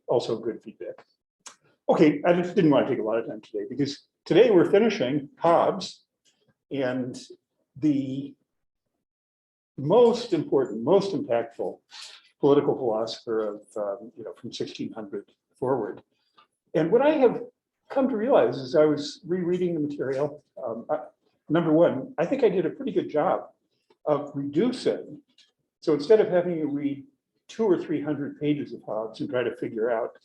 also good feedback. Okay, I just didn't want to take a lot of time today because today we're finishing Hobbes, and the most important, most impactful political philosopher of from 1600 forward. And what I have come to realize as I was rereading the material, number one, I think I did a pretty good job of reducing. So instead of having you read 200 or 300 pages of Hobbes and try to figure out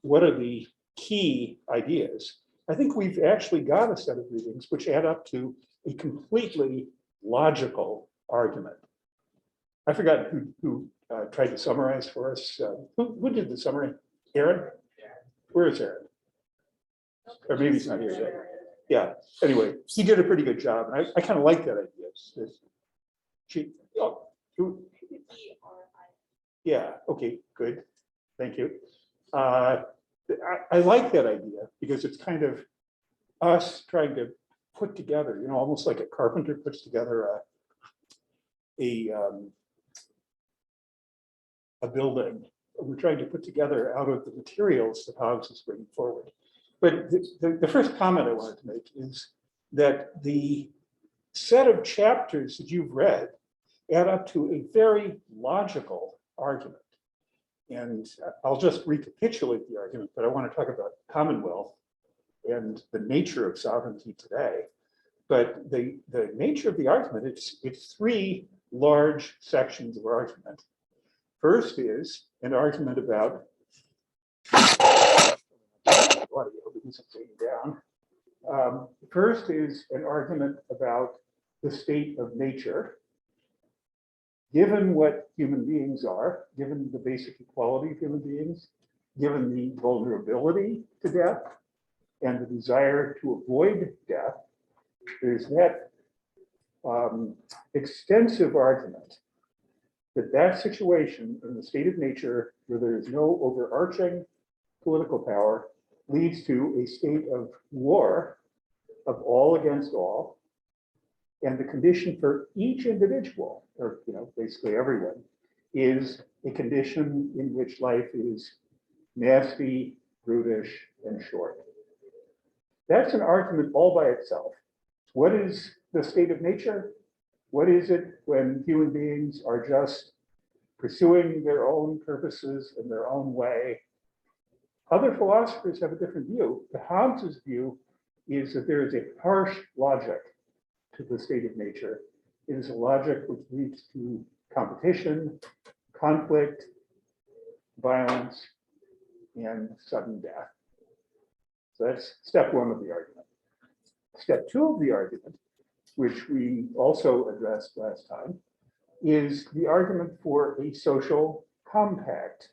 what are the key ideas, I think we've actually got a set of readings which add up to a completely logical argument. I forgot who tried to summarize for us. Who did the summary? Aaron? Where is Aaron? Or maybe he's not here yet. Yeah, anyway, he did a pretty good job. I kind of like that idea. Yeah, okay, good. Thank you. I like that idea because it's kind of us trying to put together, almost like a carpenter puts together a building. We're trying to put together out of the materials that Hobbes is bringing forward. But the first comment I wanted to make is that the set of chapters that you've read add up to a very logical argument. And I'll just recapitulate the argument, but I want to talk about Commonwealth and the nature of sovereignty today. But the nature of the argument, it's three large sections of argument. First is an argument about First is an argument about the state of nature. Given what human beings are, given the basic equality of human beings, given the vulnerability to death and the desire to avoid death, there's that extensive argument that situation in the state of nature where there is no overarching political power leads to a state of war of all against all. And the condition for each individual, or basically everyone, is a condition in which life is nasty, brutish, and short. That's an argument all by itself. What is the state of nature? What is it when human beings are just pursuing their own purposes in their own way? Other philosophers have a different view. The Hobbes' view is that there is a harsh logic to the state of nature. It is a logic which leads to competition, conflict, violence, and sudden death. So that's step one of the argument. Step two of the argument, which we also addressed last time, is the argument for a social compact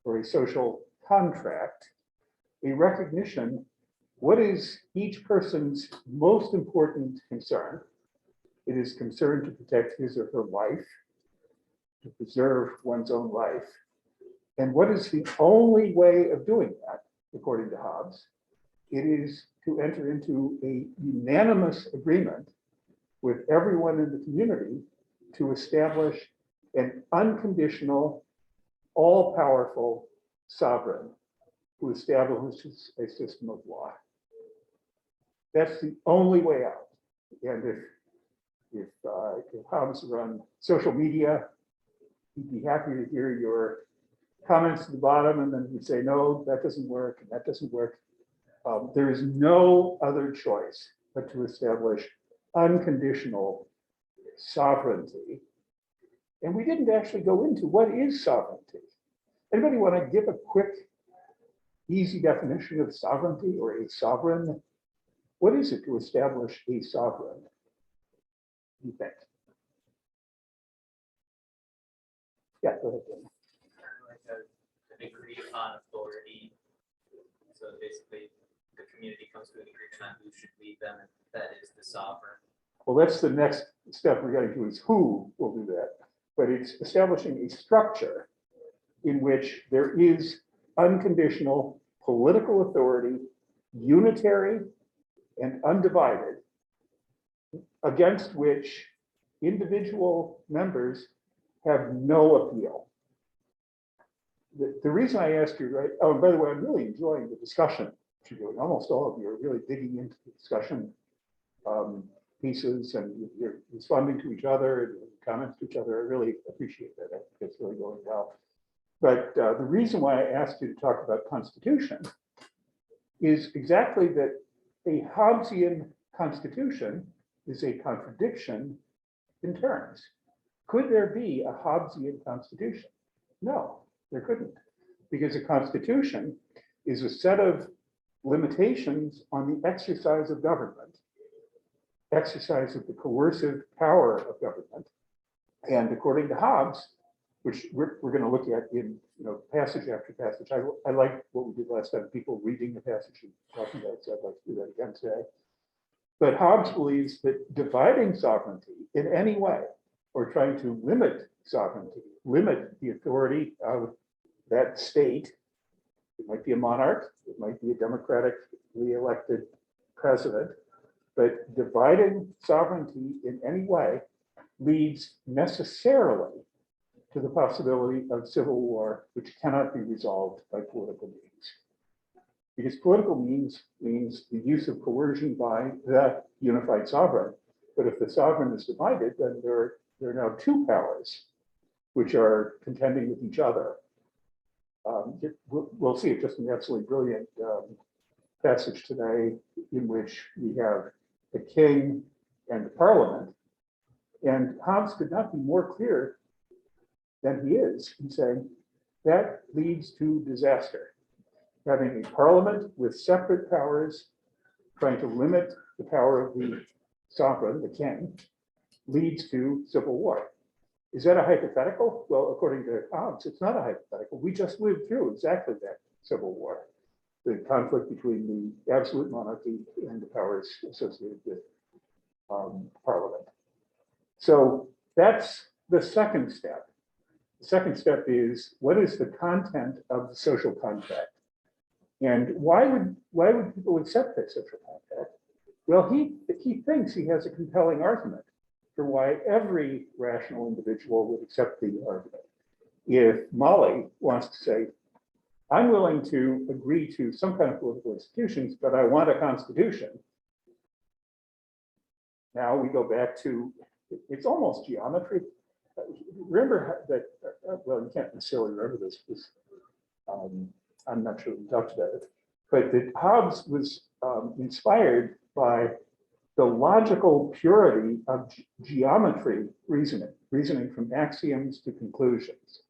or a social contract, a recognition. What is each person's most important concern? It is concern to protect his or her life, to preserve one's own life. And what is the only way of doing that, according to Hobbes? It is to enter into a unanimous agreement with everyone in the community to establish an unconditional, all-powerful sovereign who establishes a system of law. That's the only way out. And if Hobbes were on social media, he'd be happy to hear your comments at the bottom, and then he'd say, no, that doesn't work, and that doesn't work. There is no other choice but to establish unconditional sovereignty. And we didn't actually go into what is sovereignty. Anybody want to give a quick, easy definition of sovereignty or a sovereign? What is it to establish a sovereign, you think? Yeah, go ahead, Dan. Like an agreed upon authority. So basically, the community comes to an agreement on who should lead them, and that is the sovereign. Well, that's the next step we're going to do, is who will do that. But it's establishing a structure in which there is unconditional political authority, unitary and undivided, against which individual members have no appeal. the reason I asked you, right? Oh, and by the way, I'm really enjoying the discussion. Almost all of you are really digging into the discussion pieces, and you're responding to each other and comments to each other. I really appreciate that. I think it's really going well. But the reason why I asked you to talk about constitution is exactly that a Hobbesian constitution is a contradiction in terms. Could there be a Hobbesian constitution? No, there couldn't, because a constitution is a set of limitations on the exercise of government, exercise of the coercive power of government. And according to Hobbes, which we're going to look at in passage after passage. I like what we did last time, people reading the passage and talking about it, so I'd like to do that again today. But Hobbes believes that dividing sovereignty in any way, or trying to limit sovereignty, limit the authority of that state, it might be a monarch, it might be a democratically elected president, but dividing sovereignty in any way leads necessarily to the possibility of civil war, which cannot be resolved by political means. Because political means the use of coercion by the unified sovereign. But if the sovereign is divided, then there are now two powers which are contending with each other. We'll see it just an absolutely brilliant passage today in which we have the king and the parliament. And Hobbes could not be more clear than he is in saying that leads to disaster. Having a parliament with separate powers, trying to limit the power of the sovereign, the king, leads to civil war. Is that a hypothetical? Well, according to Hobbes, it's not a hypothetical. We just lived through exactly that civil war, the conflict between the absolute monarchy and the powers associated with parliament. So that's the second step. The second step is, what is the content of the social contract? And why would people accept that social contract? Well, he thinks he has a compelling argument for why every rational individual would accept the argument. If Molly wants to say, I'm willing to agree to some kind of political institutions, but I want a constitution. Now we go back to, it's almost geometry. Remember that, well, you can't necessarily remember this because I'm not sure we talked about it, but that Hobbes was inspired by the logical purity of geometry reasoning from axioms to conclusions.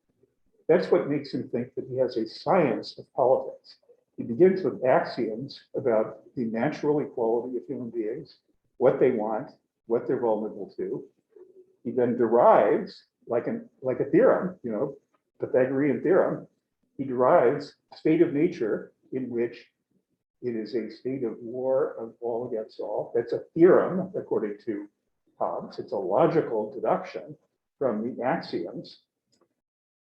That's what makes him think that he has a science of politics. He begins with axioms about the natural equality of human beings, what they want, what they're vulnerable to. He then derives, like a theorem, Pythagorean theorem, he derives state of nature in which it is a state of war of all against all. That's a theorem, according to Hobbes. It's a logical deduction from the axioms.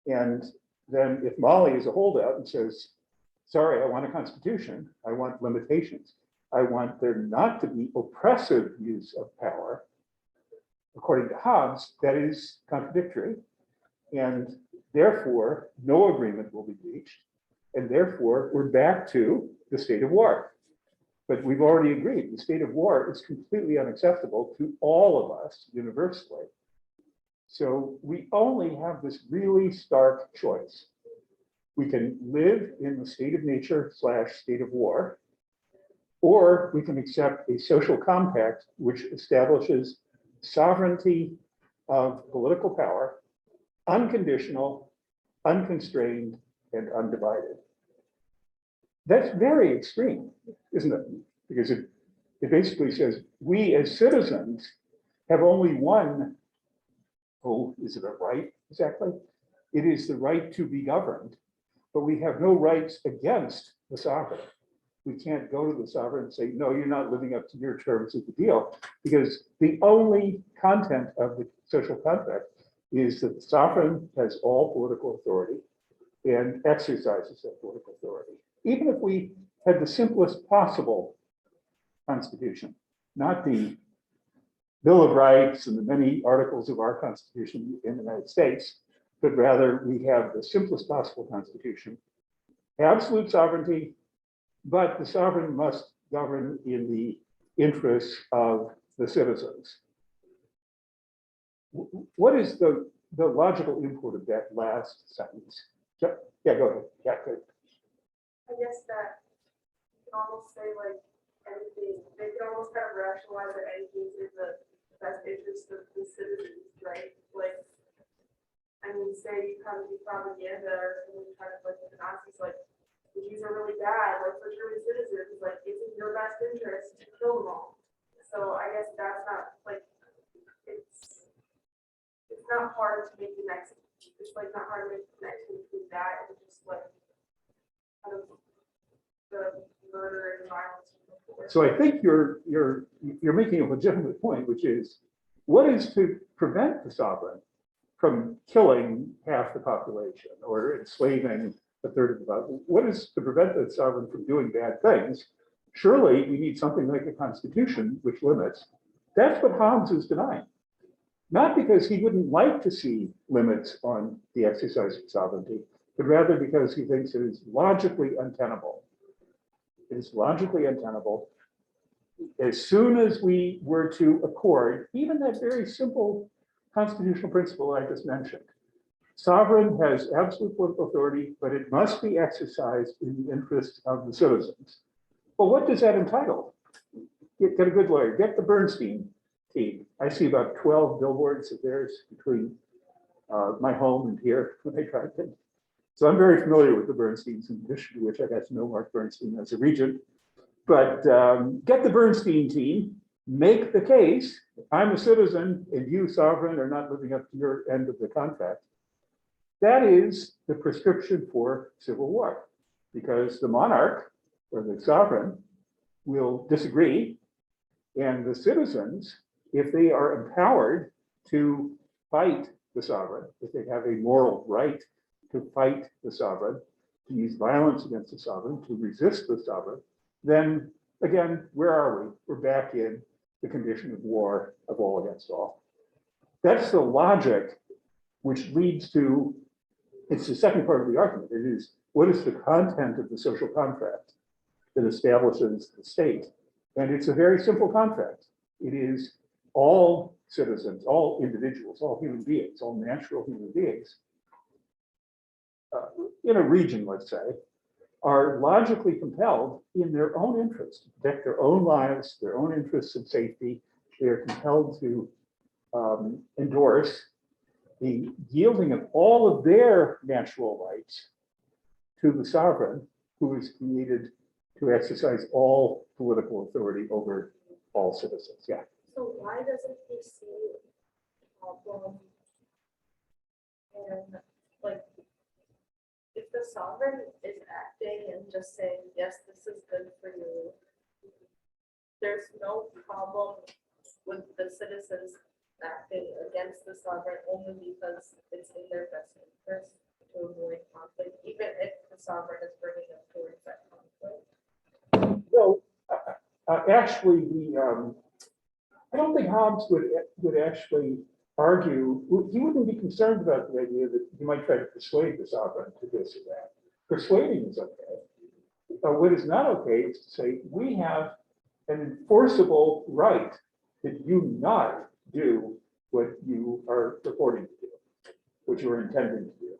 And then if Molly is a holdout and says, sorry, I want a constitution, I want limitations, I want there not to be oppressive use of power, according to Hobbes, that is contradictory. And therefore, no agreement will be reached. And therefore, we're back to the state of war. But we've already agreed, the state of war is completely unacceptable to all of us universally. So we only have this really stark choice. We can live in the state of nature / state of war, or we can accept a social compact which establishes sovereignty of political power, unconditional, unconstrained, and undivided. That's very extreme, isn't it? Because it basically says we as citizens have only one, is it a right exactly? It is the right to be governed, but we have no rights against the sovereign. We can't go to the sovereign and say, no, you're not living up to your terms of the deal, because the only content of the social contract is that the sovereign has all political authority and exercises that political authority. Even if we had the simplest possible constitution, not the Bill of Rights and the many articles of our Constitution in the United States, but rather we have the simplest possible constitution, absolute sovereignty, but the sovereign must govern in the interests of the citizens. What is the logical import of that last sentence? Yeah, go ahead. Yeah, good. I guess that you can almost say like anything, they can almost kind of rationalize that anything is the best interest of the citizens, right? Like, I mean, say you kind of do propaganda or something kind of like the Nazis, like, the Jews are really bad, like for German citizens, like it's in your best interest to kill them all. So I guess that's not like, it's not hard to make the next, it's like not hard to make the connection between that and just like kind of the murder and violence. So I think you're making a legitimate point, which is what is to prevent the sovereign from killing half the population or enslaving a third of the population? What is to prevent the sovereign from doing bad things? Surely we need something like a constitution which limits. That's what Hobbes is denying. Not because he wouldn't like to see limits on the exercise of sovereignty, but rather because he thinks it is logically untenable. It is logically untenable. As soon as we were to accord even that very simple constitutional principle I just mentioned, sovereign has absolute political authority, but it must be exercised in the interests of the citizens. Well, what does that entitle? Get a good lawyer, get the Bernstein team. I see about 12 billboards of theirs between my home and here when I drive in. So I'm very familiar with the Bernsteins, in addition to which I got to know Mark Bernstein as a regent. But get the Bernstein team, make the case, I'm a citizen and you, sovereign, are not living up to your end of the contract. That is the prescription for civil war, because the monarch or the sovereign will disagree, and the citizens, if they are empowered to fight the sovereign, if they have a moral right to fight the sovereign, to use violence against the sovereign, to resist the sovereign, then again, where are we? We're back in the condition of war of all against all. That's the logic which leads to, it's the second part of the argument. It is, what is the content of the social contract that establishes the state? And it's a very simple contract. It is all citizens, all individuals, all human beings, all natural human beings, in a region, let's say, are logically compelled in their own interest to protect their own lives, their own interests of safety. They are compelled to endorse the yielding of all of their natural rights to the sovereign, who is created to exercise all political authority over all citizens. Yeah. So why doesn't he see a problem? And like, if the sovereign is acting and just saying, yes, this is good for you, there's no problem with the citizens acting against the sovereign only because it's in their best interest to avoid conflict, even if the sovereign is bringing them towards that conflict. Well, actually, I don't think Hobbes would actually argue, he wouldn't be concerned about the idea that he might try to persuade the sovereign to this or that. Persuading is okay. What is not okay is to say, we have an enforceable right that you not do what you are purporting to do, what you are intending to do.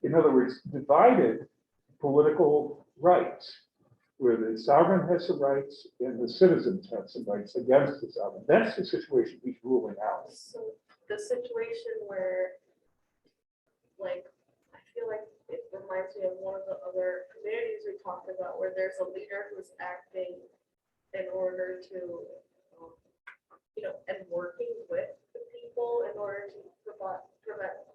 In other words, divided political rights, where the sovereign has some rights and the citizens have some rights against the sovereign. That's the situation he's ruling out. So the situation where, like, I feel like it reminds me of one of the other communities we talked about, where there's a leader who's acting in order to, and working with the people in order to prevent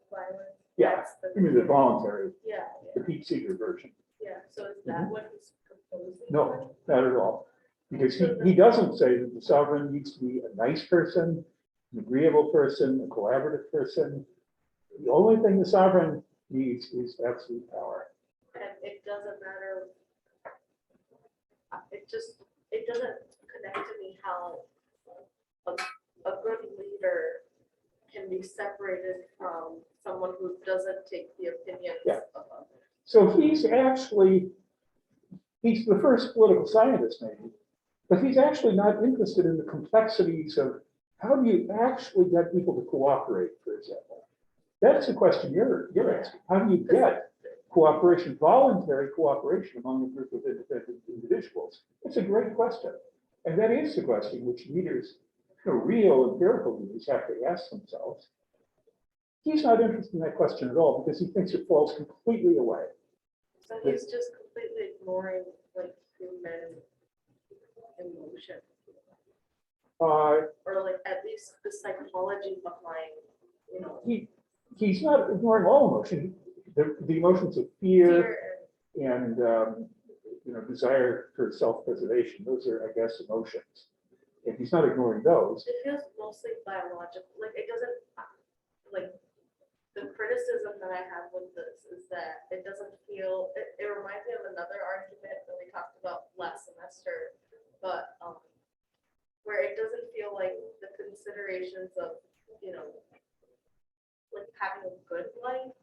violence. Yeah, I mean the voluntary, Yeah, the Pete Seeger version. yeah. So is that what he's proposing? No, not at all. Because he doesn't say that the sovereign needs to be a nice person, an agreeable person, a collaborative person. The only thing the sovereign needs is absolute power. And it doesn't matter. It doesn't connect to me how a good leader can be separated from someone who doesn't take the opinions Yeah. of others. So he's the first political scientist maybe, but he's actually not interested in the complexities of how do you actually get people to cooperate, for example. That's the question you're asking. How do you get cooperation, voluntary cooperation among a group of independent individuals? It's a great question. And that is the question which leaders, real empirical leaders have to ask themselves. He's not interested in that question at all because he thinks it falls completely away. So he's just completely ignoring like human emotion, or like at least the psychology behind, He's not ignoring all emotion. The emotions of fear and desire for self-preservation. Those are, I guess, emotions. And he's not ignoring those. It feels mostly biological. Like it doesn't, like the criticism that I have with this is that it doesn't feel, it reminds me of another argument that we talked about last semester, but where it doesn't feel like the considerations of, like having a good life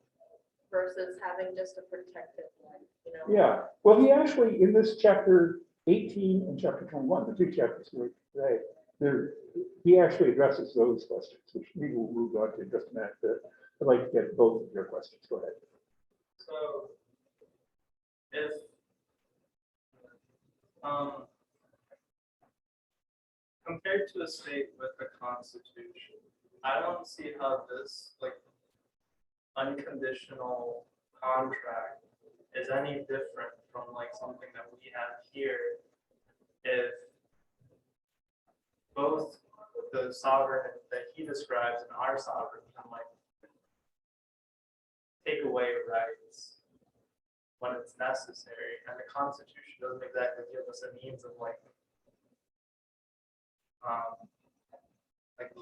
versus having just a protected life, Yeah. Well, he actually, in this chapter 18 and chapter 21, the two chapters we today, he actually addresses those questions, which we will move on to in just a minute. I'd like to get both of your questions. Go ahead. So, if compared to a state with a constitution, I don't see how this unconditional contract is any different from something that we have here. If both the sovereign that he describes and our sovereign can take away rights when it's necessary, and the Constitution doesn't exactly give us a means of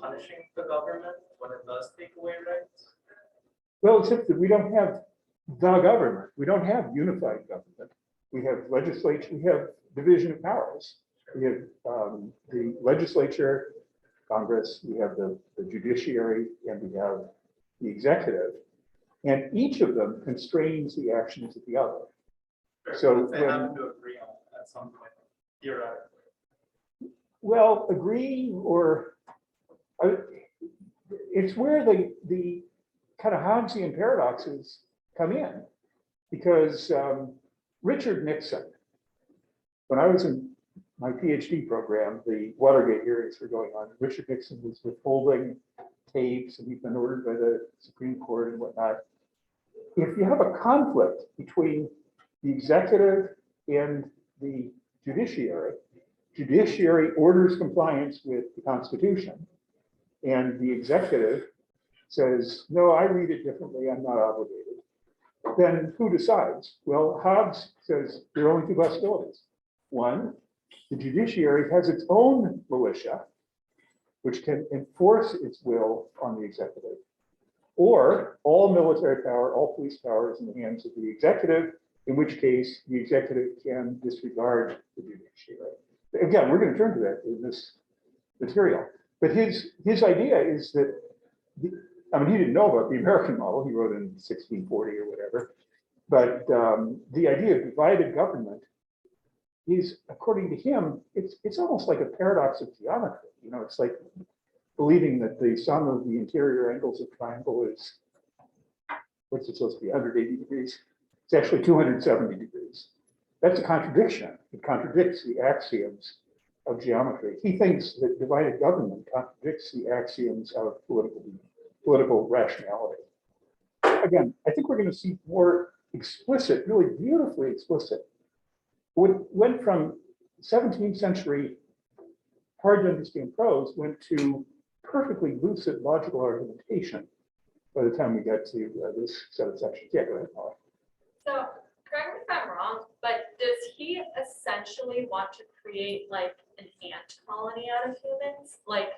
punishing the government when it does take away rights. Well, except that we don't have the government. We don't have unified government. We have legislature. We have division of powers. We have the legislature, Congress. We have the judiciary, and we have the executive. And each of them constrains the actions of the other. So they have to agree on it at some point, theoretically. Well, agree or it's where the kind of Hobbesian paradoxes come in, because Richard Nixon, when I was in my PhD program, the Watergate hearings were going on. Richard Nixon was withholding tapes, and he'd been ordered by the Supreme Court and whatnot. If you have a conflict between the executive and the judiciary orders compliance with the Constitution, and the executive says, no, I read it differently, I'm not obligated. Then who decides? Well, Hobbes says there are only two possibilities. One, the judiciary has its own militia, which can enforce its will on the executive, or all military power, all police power is in the hands of the executive, in which case the executive can disregard the judiciary. Again, we're going to turn to that in this material. But his idea is that, he didn't know about the American model. He wrote in 1640 or whatever. But the idea of divided government is, according to him, it's almost like a paradox of geometry. It's like believing that the sum of the interior angles of a triangle is, what's it supposed to be, 180 degrees? It's actually 270 degrees. That's a contradiction. It contradicts the axioms of geometry. He thinks that divided government contradicts the axioms of political rationality. Again, I think we're going to see more explicit, really beautifully explicit. Went from 17th century hard to understand prose, went to perfectly lucid logical argumentation by the time we get to this set of sections. Yeah, go ahead, Paula. So, correct me if I'm wrong, but does he essentially want to create like an ant colony out of humans? Like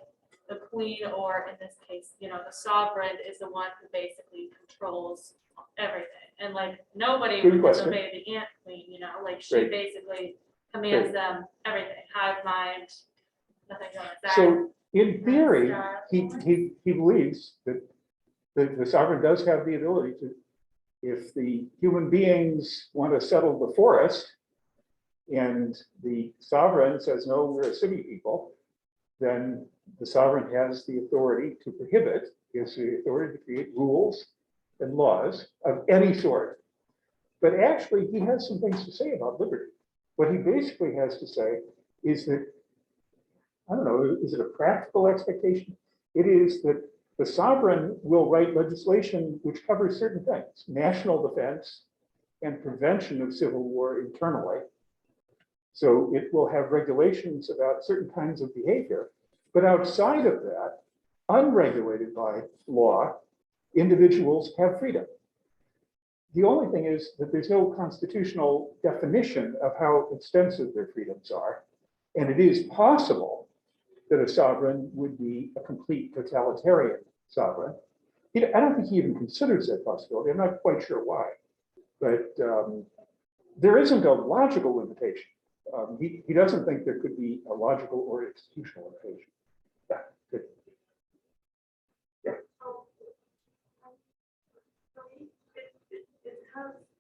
the queen, or in this case, the sovereign is the one who basically controls everything. And like nobody Good would question. disobey the ant queen, like she Great. basically commands them everything, hive mind, nothing like that. So in theory, he believes that the sovereign does have the ability to, if the human beings want to settle the forest and the sovereign says, no, we're a city people, then the sovereign has the authority to prohibit, has the authority to create rules and laws of any sort. But actually, he has some things to say about liberty. What he basically has to say is that, I don't know, is it a practical expectation? It is that the sovereign will write legislation which covers certain things, national defense and prevention of civil war internally. So it will have regulations about certain kinds of behavior, but outside of that, unregulated by law, individuals have freedom. The only thing is that there's no constitutional definition of how extensive their freedoms are. And it is possible that a sovereign would be a complete totalitarian sovereign. I don't think he even considers that possibility. I'm not quite sure why. But there isn't a logical limitation. He doesn't think there could be a logical or institutional limitation. Yeah, good.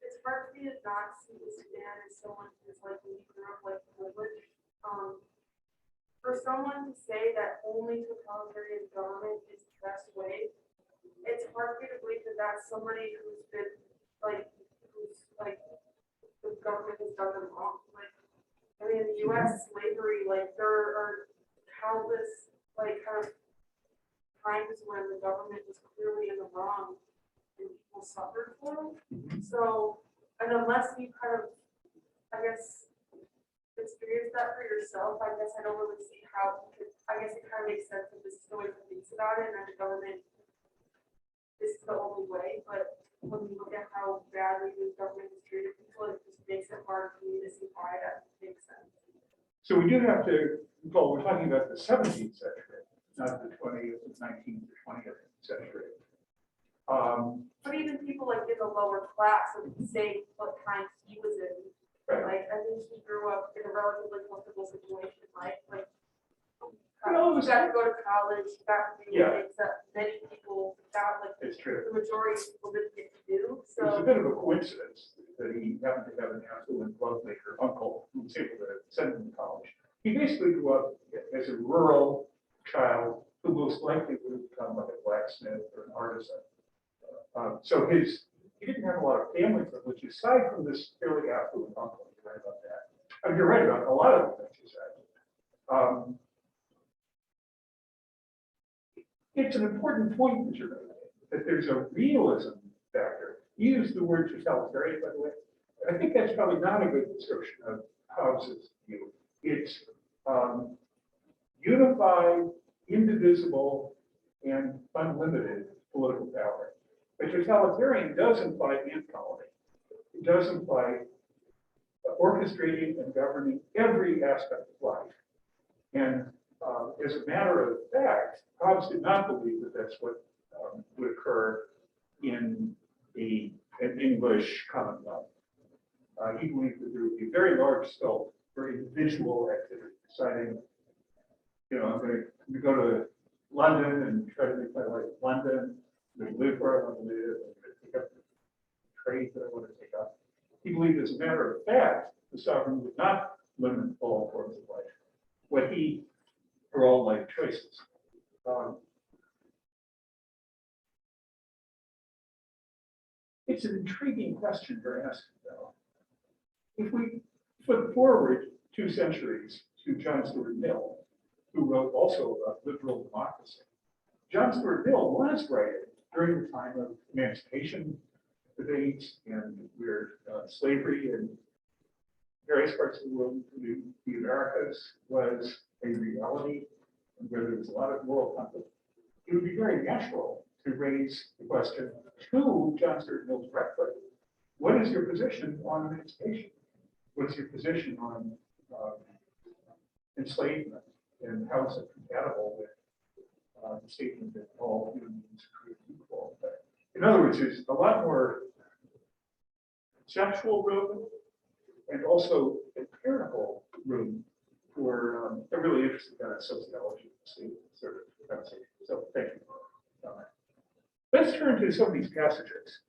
It's hard for me to not see this man as someone who's like when you grew up like privileged. For someone to say that only totalitarian government is the best way, it's hard for me to believe that that's somebody who's been who's the government has done them wrong. Like, I mean, in the U.S. slavery, like there are countless like kind of times when the government was clearly in the wrong and people suffered for it. So, and unless you kind of, I guess, experience that for yourself, I guess I don't really see how you could, I guess it kind of makes sense that this is the way he thinks about it and that the government, this is the only way. But when you look at how badly the government has treated people, it just makes it hard for me to see why that makes sense. So we do have to recall, we're talking about the 17th century, not the 20th, 19th, or 20th century. But even people like in the lower class of the same what times he was in, Right. like I think he grew up in a relatively comfortable situation, right? Like No, he got to go to college, he got to do Yeah. things that many people got, like It's true. the majority of people didn't get to do. It was a So bit of a coincidence that he happened to have an affluent lovemaker uncle who was able to send him to college. He basically grew up as a rural child who most likely would have become like a blacksmith or an artisan. So he didn't have a lot of family privilege aside from this fairly affluent uncle. You're right about that. I mean, you're right about a lot of the things you said. It's an important point that you're making, that there's a realism factor. You used the word totalitarian, by the way. I think that's probably not a good description of Hobbes's view. It's unified, indivisible, and unlimited political power. A totalitarian does imply ant colony. It does imply orchestrating and governing every aspect of life. And as a matter of fact, Hobbes did not believe that that's what would occur in an English commonwealth. He believed that there would be very large scope for individual activity, deciding, I'm going to go to London and try to make my life in London. I'm going to live where I want to live. I'm going to take up the trade that I want to take up. He believed, as a matter of fact, the sovereign would not limit all forms of life. What he, for all life choices. It's an intriguing question you're asking, though. If we flip forward 2 centuries to John Stuart Mill, who wrote also about liberal democracy, John Stuart Mill was writing during the time of emancipation debates and where slavery in various parts of the world, including the Americas, was a reality and where there was a lot of moral conflict. It would be very natural to raise the question to John Stuart Mill's directly, what is your position on emancipation? What's your position on enslavement? And how is it compatible with the statement that all human beings are created equal? But in other words, there's a lot more conceptual room and also empirical room for a really interesting kind of sociology. So thank you. let's turn to some of these passages.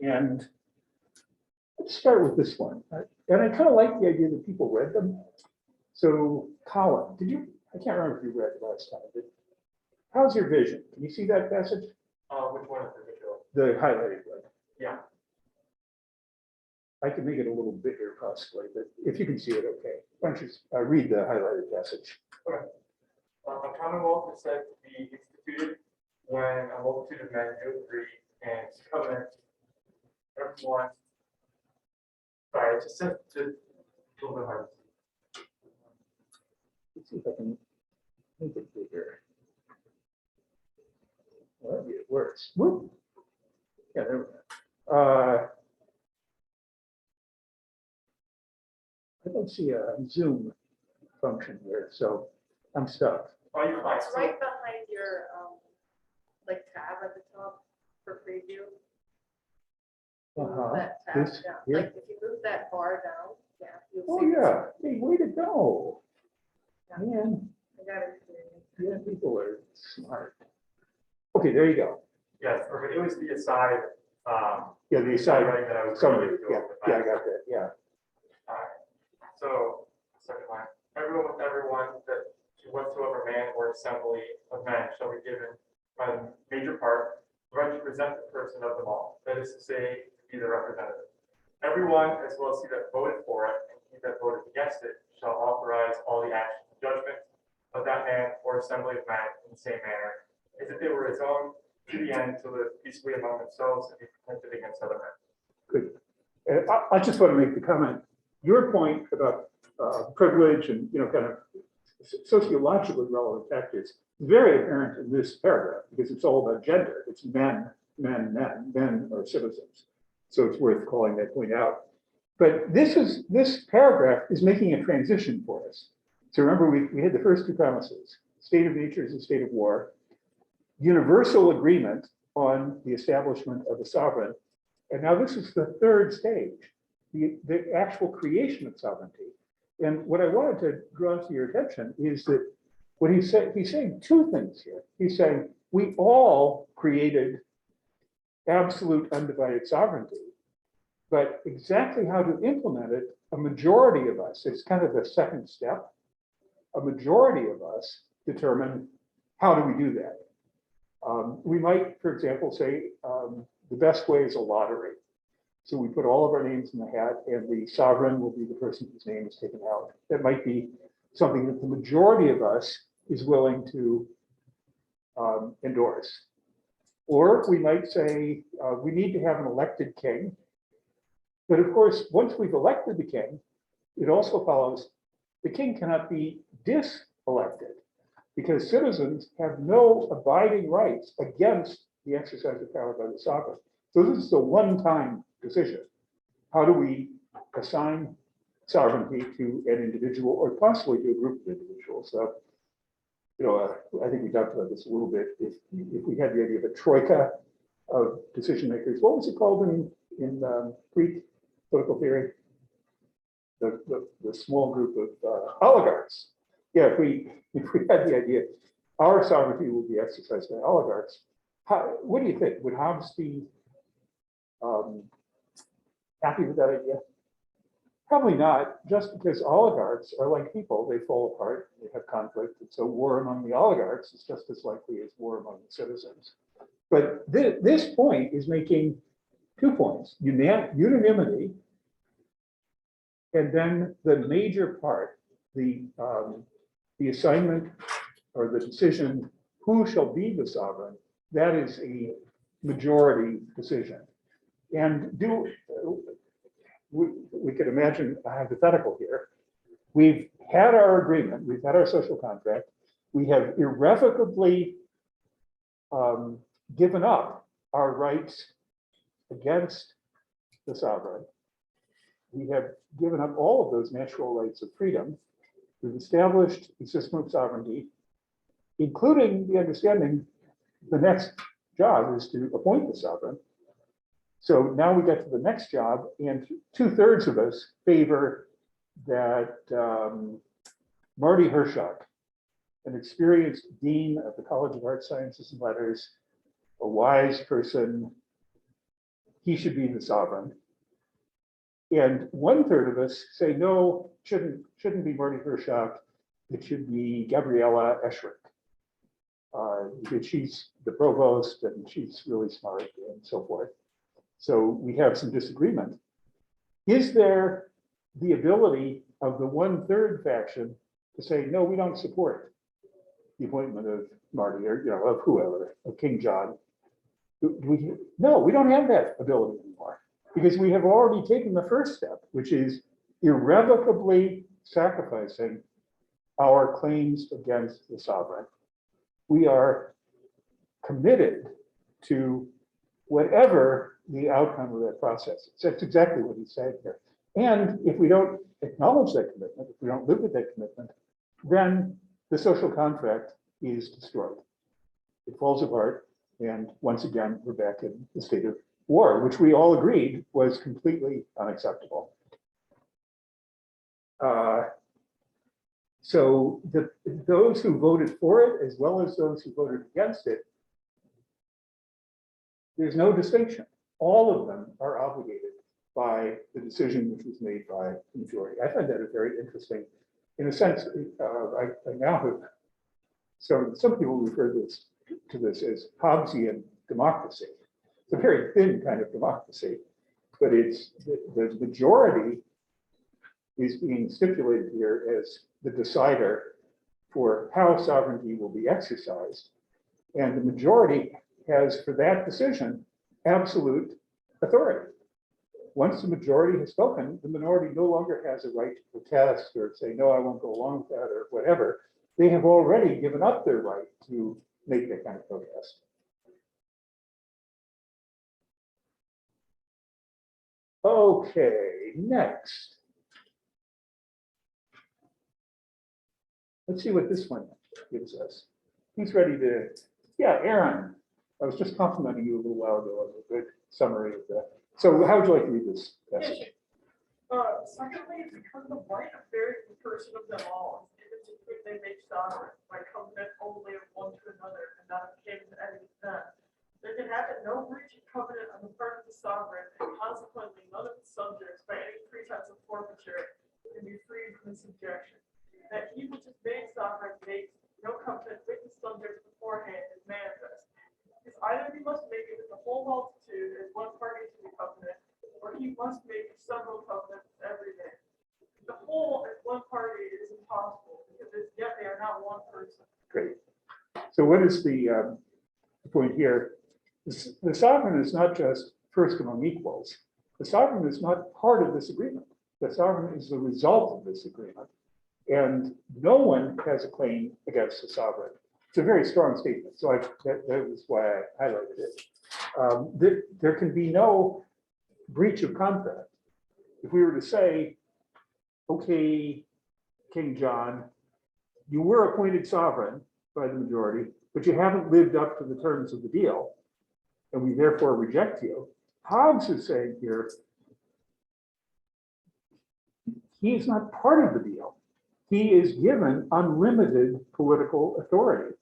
And let's start with this one. And I kind of like the idea that people read them. So Colin, I can't remember if you read it last time, but how's your vision? Can you see that passage? Which one in particular? The highlighted one. Yeah. I can make it a little bigger possibly, but if you can see it, okay. Why don't you read the highlighted passage? Okay. A commonwealth is said to be instituted when a multitude of men do agree and covenant everyone. Sorry, it's just a little bit hard. Let's see if I can make it bigger. Well, maybe it works. Whoop. Yeah, there we go. I don't see a Zoom function here, so I'm stuck. Oh, you're fine. It's right behind your, like tab at the top for preview. Move Uh-huh. That tab This down, here? like if you move that bar down, yeah. you'll Oh, see yeah. Hey, way to go. Yeah. Man, I got it. yeah, people are smart. Okay, there you go. Yes, or it was the aside. Yeah, the aside writing that I was summary. going to do Yeah, over the yeah, I back. got that. Yeah. So, second line, everyone with everyone, that to whatsoever man or assembly of men shall be given by the major part, the right to present the person of them all, that is to say, to be the representative. Everyone, as well as he that voted for it, and he that voted against it, shall authorize all the actions and judgment of that man or assembly of men in the same manner, as if they were his own, to the end, to live peaceably among themselves and be protected against other men. Good. I just want to make the comment. Your point about privilege and kind of sociologically relevant factors is very apparent in this paragraph because it's all about gender. It's men are citizens. So it's worth calling that point out. But this paragraph is making a transition for us. So remember, we had the first two premises. State of nature is a state of war. Universal agreement on the establishment of a sovereign. And now this is the third stage, the actual creation of sovereignty. And what I wanted to draw to your attention is that what he said, he's saying two things here. He's saying we all created absolute undivided sovereignty, but exactly how to implement it, a majority of us, it's kind of the second step, a majority of us determine how do we do that. We might, for example, say the best way is a lottery. So we put all of our names in the hat and the sovereign will be the person whose name is taken out. That might be something that the majority of us is willing to endorse. Or we might say we need to have an elected king. But of course, once we've elected the king, it also follows the king cannot be diselected because citizens have no abiding rights against the exercise of power by the sovereign. So this is a one-time decision. How do we assign sovereignty to an individual or possibly to a group of individuals? So, I think we talked about this a little bit. If we had the idea of a troika of decision makers, what was it called in Greek political theory? The small group of oligarchs. Yeah, if we had the idea, our sovereignty will be exercised by oligarchs. What do you think? Would Hobbes be happy with that idea? Probably not, just because oligarchs are like people, they fall apart, they have conflict, and so war among the oligarchs is just as likely as war among the citizens. But this point is making 2 points, unanimity, and then the major part, the assignment or the decision, who shall be the sovereign, that is a majority decision. And we could imagine a hypothetical here. We've had our agreement, we've had our social contract, we have irrevocably given up our rights against the sovereign. We have given up all of those natural rights of freedom. We've established a system of sovereignty, including the understanding the next job is to appoint the sovereign. So now we get to the next job, and 2/3 of us favor that Marty Hirschak, an experienced dean of the College of Arts, Sciences, and Letters, a wise person, he should be the sovereign. And 1/3 of us say, no, shouldn't be Marty Hirschhoff. It should be Gabriella Eschrich. Because she's the provost and she's really smart and so forth. So we have some disagreement. Is there the ability of the 1/3 faction to say, no, we don't support the appointment of Marty or of whoever, of King John? No, we don't have that ability anymore because we have already taken the first step, which is irrevocably sacrificing our claims against the sovereign. We are committed to whatever the outcome of that process is. That's exactly what he's saying here. And if we don't acknowledge that commitment, if we don't live with that commitment, then the social contract is destroyed. It falls apart. And once again, we're back in the state of war, which we all agreed was completely unacceptable. So those who voted for it, as well as those who voted against it, there's no distinction. All of them are obligated by the decision which was made by the majority. I find that very interesting. In a sense, I now have, some people refer to this as Hobbesian democracy. It's a very thin kind of democracy, but it's the majority is being stipulated here as the decider for how sovereignty will be exercised. And the majority has, for that decision, absolute authority. Once the majority has spoken, the minority no longer has a right to protest or say, no, I won't go along with that or whatever. They have already given up their right to make that kind of protest. Okay, next. Let's see what this one gives us. He's ready to, yeah, Aaron. I was just complimenting you a little while ago on a good summary of that. So how would you like to read this passage? Secondly, because the right of very person of them all, given to whom they make sovereign, by covenant only of one to another, and not of king to any of them. There can happen no breach of covenant on the part of the sovereign, and consequently none of the subjects, by any pretense of forfeiture, can be freed from the subjection. That he which is made sovereign makes no covenant with the subjects beforehand is manifest. Because either he must make it with the whole multitude as one party to the covenant, or he must make several covenants with every man. The whole as one party is impossible, because as yet they are not one person. Great. So what is the point here? The sovereign is not just first among equals. The sovereign is not part of this agreement. The sovereign is the result of this agreement. And no one has a claim against the sovereign. It's a very strong statement. So that was why I highlighted it. There can be no breach of contract. If we were to say, okay, King John, you were appointed sovereign by the majority, but you haven't lived up to the terms of the deal, and we therefore reject you. Hobbes is saying here, he is not part of the deal. He is given unlimited political authority.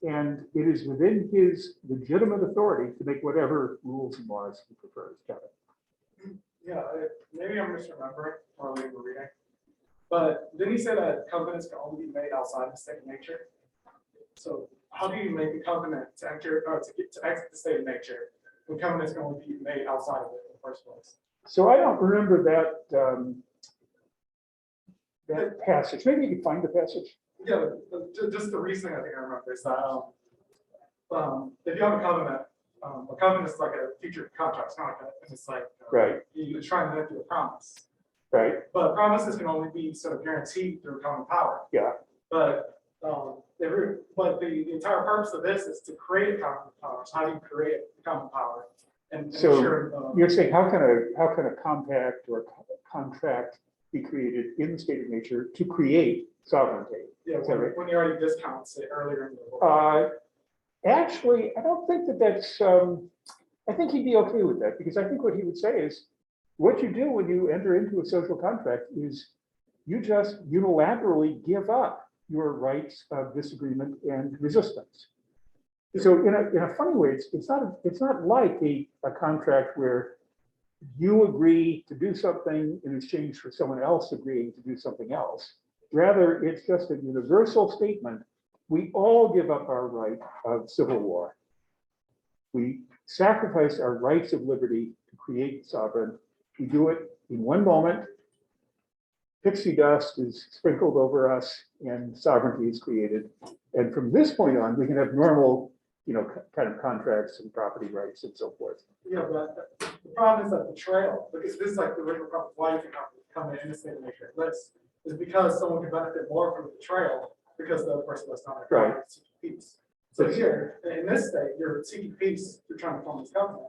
And it is within his legitimate authority to make whatever rules and laws he prefers. Kevin. Yeah, maybe I'm misremembering or we were reading. But didn't he say that covenants can only be made outside the state of nature? So how do you make a covenant to enter or to exit the state of nature when covenants can only be made outside of it in the first place? So I don't remember that that passage. Maybe you can find the passage. Yeah, just the reasoning I think I remember is that if you have a covenant is like a future contract. It's not like it's like Right. you're trying to do a promise. Right. But promises can only be sort of guaranteed through common power. Yeah. But the entire purpose of this is to create a common power. So how do you create a common power? And So ensure, you're saying how can a compact or contract be created in the state of nature to create sovereignty? yeah, Is that right? when you already discount it earlier in the book. Actually, I don't think that's. I think he'd be okay with that because I think what he would say is, what you do when you enter into a social contract is you just unilaterally give up your rights of disagreement and resistance. So in a funny way, it's not like a contract where you agree to do something in exchange for someone else agreeing to do something else. Rather, it's just a universal statement. We all give up our right of civil war. We sacrifice our rights of liberty to create sovereign. We do it in one moment. Pixie dust is sprinkled over us and sovereignty is created. And from this point on, we can have normal, kind of contracts and property rights and so forth. Yeah, but the problem is that betrayal, because this is like the original problem, why you can come in a state of nature list, is because someone can benefit more from the betrayal because the other person was not Right. seeking peace. So here, in this state, you're seeking peace, you're trying to form this covenant.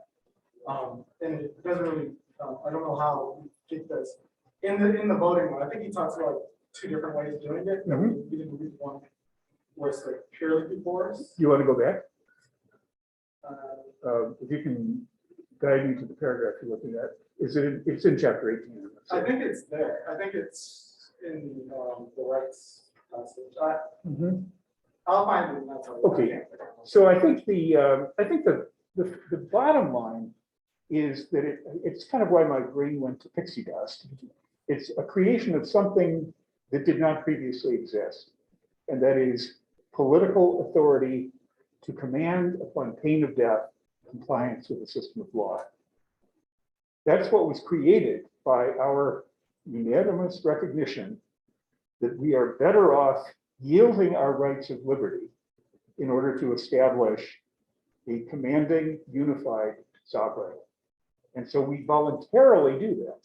And it doesn't really, I don't know how we keep this. In the voting one, I think he talks about like 2 different ways of doing it. Mhm. We didn't read one where it's like purely before us. You want to go back? Uh, If you can guide me to the paragraph you're looking at, it's in chapter 18. I think it's there. I think it's in the rights passage. Mhm. I'll find it. And that's all. Okay. So I think the bottom line is that it's kind of why my brain went to pixie dust. It's a creation of something that did not previously exist, and that is political authority to command upon pain of death compliance with the system of law. That's what was created by our unanimous recognition that we are better off yielding our rights of liberty in order to establish a commanding, unified sovereign. And so we voluntarily do that.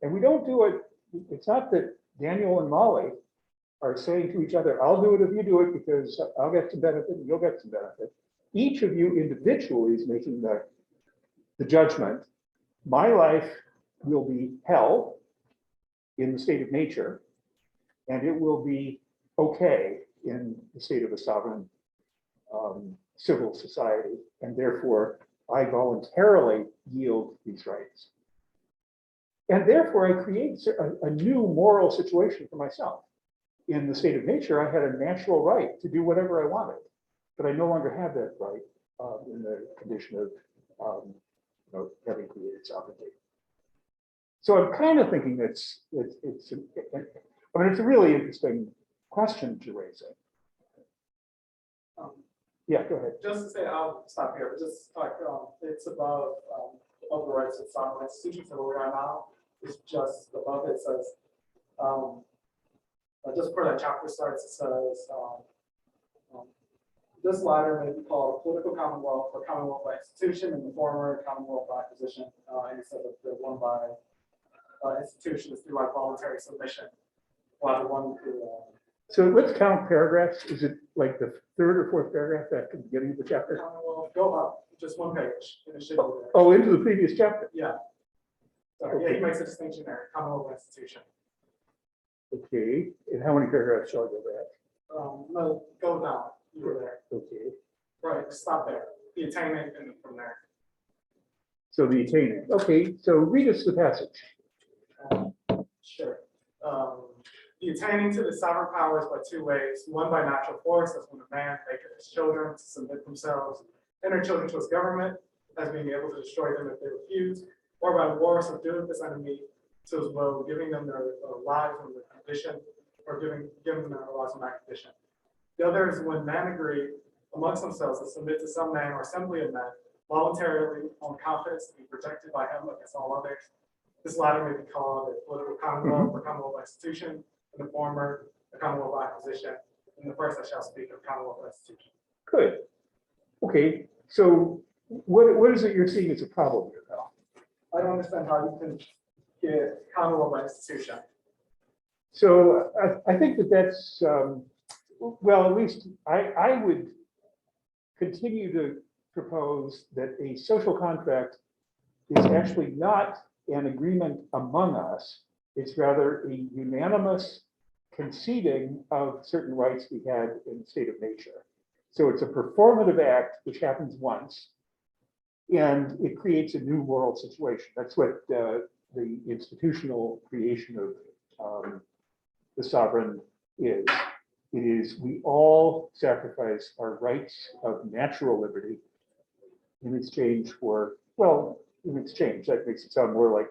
And we don't do it, it's not that Daniel and Molly are saying to each other, I'll do it if you do it because I'll get some benefit and you'll get some benefit. Each of you individually is making the judgment. My life will be hell in the state of nature, and it will be okay in the state of a sovereign civil society. And therefore, I voluntarily yield these rights. And therefore, I create a new moral situation for myself. In the state of nature, I had a natural right to do whatever I wanted, but I no longer have that right in the condition of having created sovereignty. So I'm kind of thinking it's a really interesting question to raise. Yeah, go ahead. Just to say, I'll stop here, but just like, it's about of the rights of sovereign institutions, and where we are now is just above it says, just before that chapter starts, it says, this latter may be called a political commonwealth or commonwealth by institution, and the former commonwealth by acquisition. And it says that the one by institution is through like voluntary submission, while the one through So let's count paragraphs. Is it like the 3rd or 4th paragraph at the beginning of the chapter? commonwealth, go up just one page, and it should be there. Oh, into the previous chapter. Yeah. So, yeah, he makes a distinction there, commonwealth by institution. Okay, and how many paragraphs shall I go back? No, go down, you were there. Okay, Right, stop there. The attainment and from there. so the attaining. Okay, so read us the passage. Sure. The attaining to the sovereign powers by 2 ways. One by natural force, as when a man maketh his children to submit themselves and their children to his government, as being able to destroy them if they refuse, or by war, subduing this enemy to his will, giving them their lives and their condition, or giving them their laws in that condition. The other is when men agree amongst themselves to submit to some man or assembly of men voluntarily on confidence to be protected by him against all others. This latter may be called a political commonwealth or commonwealth by institution, and the former a commonwealth by acquisition, and the first I shall speak of commonwealth by institution. Good. Okay, so what is it you're seeing as a problem here now? I don't understand how you can get commonwealth by institution. So I think that's, well, at least I would continue to propose that a social contract is actually not an agreement among us. It's rather a unanimous conceding of certain rights we had in the state of nature. So it's a performative act which happens once, and it creates a new moral situation. That's what the institutional creation of the sovereign is. It is, we all sacrifice our rights of natural liberty in exchange for, well, in exchange, that makes it sound more like,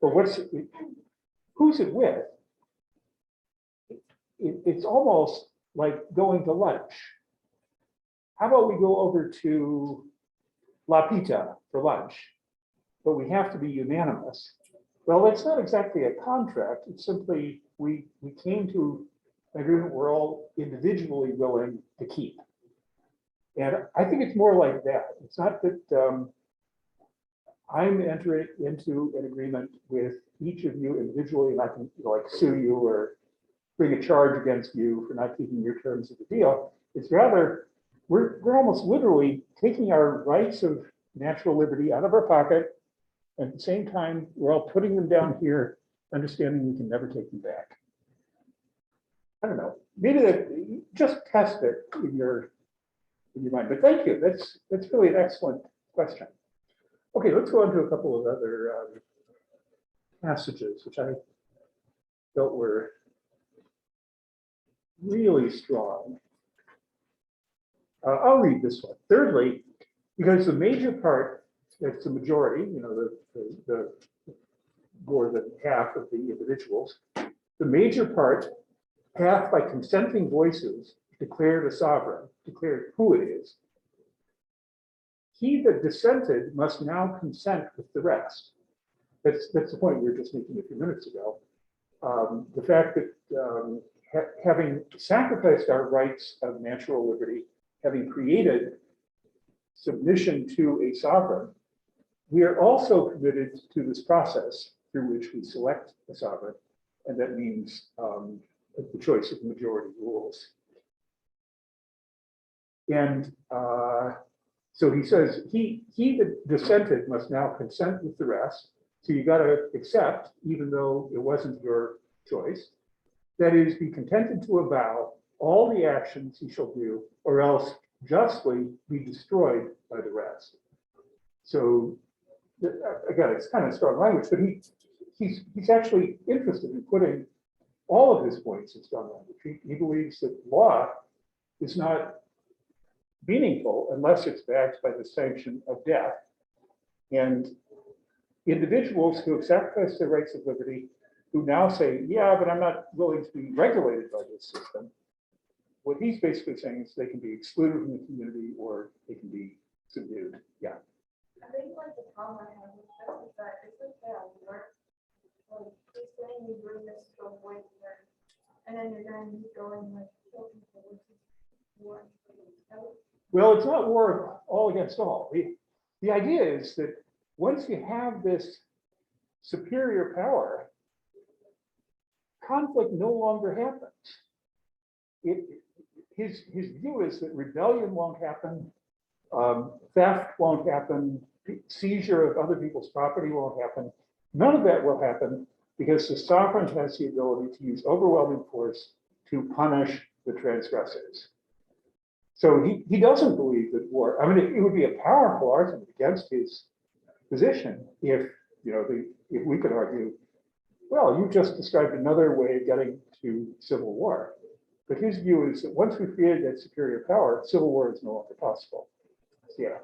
but who's it with? It's almost like going to lunch. How about we go over to La Pita for lunch, but we have to be unanimous? Well, it's not exactly a contract. It's simply, we came to an agreement we're all individually willing to keep. And I think it's more like that. It's not that I'm entering into an agreement with each of you individually, and I can like sue you or bring a charge against you for not keeping your terms of the deal. It's rather, we're almost literally taking our rights of natural liberty out of our pocket. At the same time, we're all putting them down here, understanding we can never take them back. I don't know. Maybe that, just test it in your mind. But thank you. That's really an excellent question. Okay, let's go on to a couple of other passages, which I felt were really strong. I'll read this one. Thirdly, because the major part, that's the majority, the more than half of the individuals, the major part hath by consenting voices declared a sovereign, declared who it is. He that dissented must now consent with the rest. That's the point we were just making a few minutes ago. The fact that having sacrificed our rights of natural liberty, having created submission to a sovereign, we are also committed to this process through which we select a sovereign, and that means the choice of majority rules. And so he says, he that dissented must now consent with the rest. So you got to accept, even though it wasn't your choice. That is, be contented to avow all the actions he shall do, or else justly be destroyed by the rest. So again, it's kind of strong language, but he's actually interested in putting all of his points in strong language. He believes that law is not meaningful unless it's backed by the sanction of death. And individuals who have sacrificed their rights of liberty, who now say, yeah, but I'm not willing to be regulated by this system. What he's basically saying is they can be excluded from the community or they can be subdued. Yeah. I think like the problem I have with that is that it's a failure. Like he's saying you bring this to a point where, and then you're going to be going like kill people, which is war. Well, it's not war all against all. The idea is that once you have this superior power, conflict no longer happens. His view is that rebellion won't happen, theft won't happen, seizure of other people's property won't happen. None of that will happen because the sovereign has the ability to use overwhelming force to punish the transgressors. So he doesn't believe that war, I mean, it would be a powerful argument against his position if, if we could argue, well, you just described another way of getting to civil war. But his view is that once we've created that superior power, civil war is no longer possible. Yeah.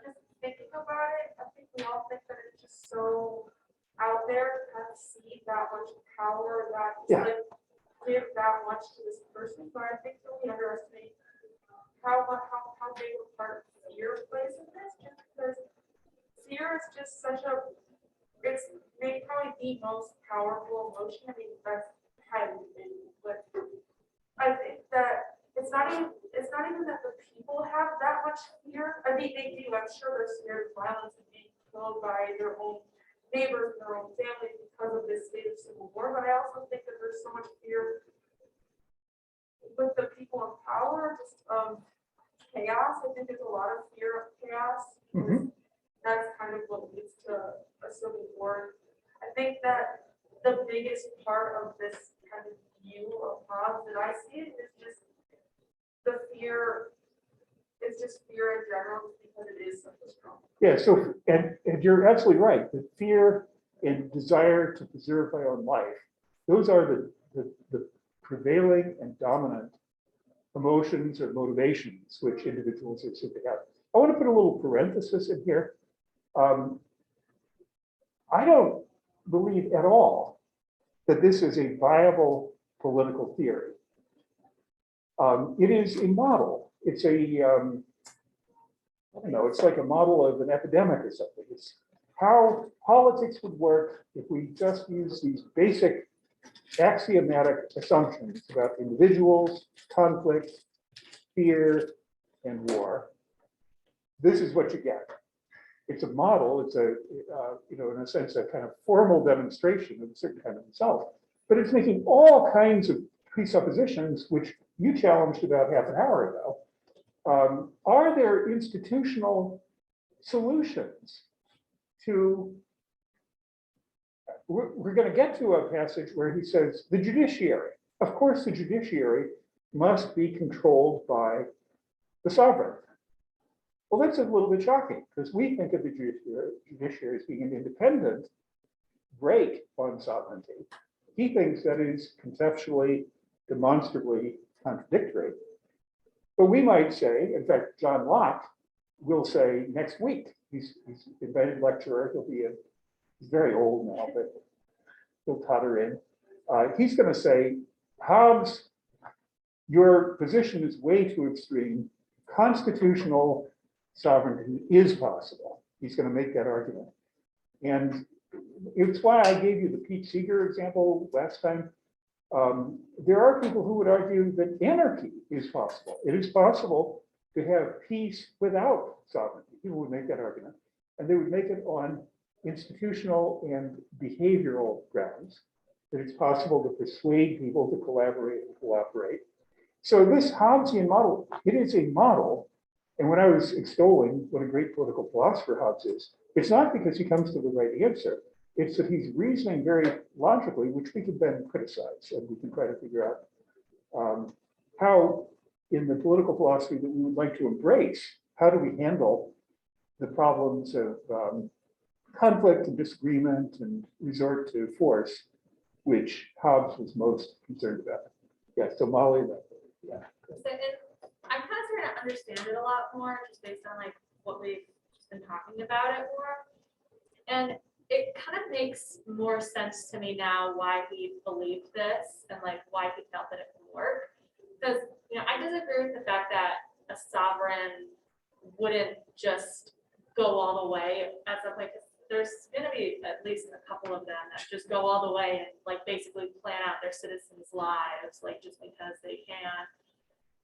Just thinking about it, I think we all think that it's just so out there to kind of see that much power that Yeah. like give that much to this person. But I think that we underestimate how big a part fear plays in this, just because fear is just such a, it's maybe probably the most powerful emotion. I mean, that's had been, but I think that it's not even that the people have that much fear. I mean, they do. I'm sure they're scared of violence and being killed by their own neighbors, their own families because of this state of civil war. But I also think that there's so much fear with the people in power, just of chaos. I think there's a lot of fear of chaos. Mhm. That's kind of what leads to a civil war. I think that the biggest part of this kind of view of Hobbes that I see it is just the fear. It's just fear in general because it is such a strong. Yeah, so, and you're absolutely right, the fear and desire to preserve my own life Those are the prevailing and dominant emotions or motivations which individuals are said to have. I want to put a little parenthesis in here. I don't believe at all that this is a viable political theory. It is a model. It's a, I don't know, it's like a model of an epidemic or something. It's how politics would work if we just use these basic axiomatic assumptions about individuals, conflict, fear, and war. This is what you get. It's a model. It's a, in a sense, a kind of formal demonstration of a certain kind of result. But it's making all kinds of presuppositions, which you challenged about half an hour ago. Are there institutional solutions to? We're going to get to a passage where he says the judiciary. Of course, the judiciary must be controlled by the sovereign. Well, that's a little bit shocking because we think of the judiciary as being an independent break on sovereignty. He thinks that is conceptually, demonstrably contradictory. But we might say, in fact, John Locke will say next week, he's invited lecturer, he's very old now, but he'll totter in. He's going to say, Hobbes, your position is way too extreme. Constitutional sovereignty is possible. He's going to make that argument. And it's why I gave you the Pete Seeger example last time. There are people who would argue that anarchy is possible. It is possible to have peace without sovereignty. People would make that argument. And they would make it on institutional and behavioral grounds, that it's possible to persuade people to collaborate and cooperate. So this Hobbesian model, it is a model. And when I was extolling what a great political philosopher Hobbes is, it's not because he comes to the right answer. It's that he's reasoning very logically, which we can then criticize, and we can try to figure out how, in the political philosophy that we would like to embrace, how do we handle the problems of conflict and disagreement and resort to force, which Hobbes was most concerned about. Yeah, so Molly, yeah. So, and I'm kind of starting to understand it a lot more, just based on like what we've just been talking about it more. And it kind of makes more sense to me now why he believed this and like why he felt that it would work. Because, I disagree with the fact that a sovereign wouldn't just go all the way as of like, there's going to be at least a couple of them that just go all the way and like basically plan out their citizens' lives, like just because they can.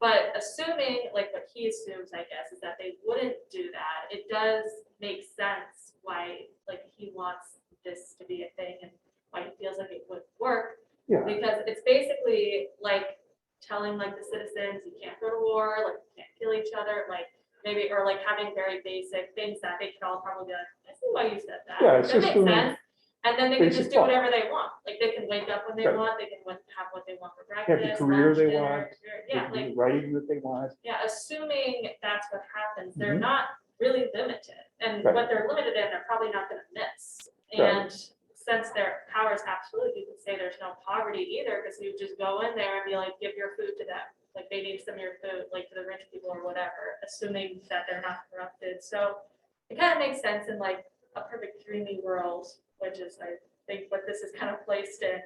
But assuming like what he assumes, I guess, is that they wouldn't do that, it does make sense why like he wants this to be a thing and why he feels like it would work. Yeah. Because it's basically like telling like the citizens you can't go to war, like you can't kill each other, like maybe, or like having very basic things that they could all probably be like, I see why you said that. Yeah, it's That just makes sense. And then they can just basic do thought. whatever they want. Like they can wake up when they Right. want, they can have what they want for Have breakfast. the career lunch, they dinner, want, Yeah, the like, writing that they want. yeah, assuming that's what happens, they're Mhm. not really limited. And Right. what they're limited in, they're probably not gonna miss. Right. And since their power is absolute, you could say there's no poverty either, because you just go in there and be like, give your food to them. Like they need some of your food, like to the rich people or whatever, assuming that they're not corrupted. So it kind of makes sense in like a perfect dreamy world, which is I think what this is kind of placed in,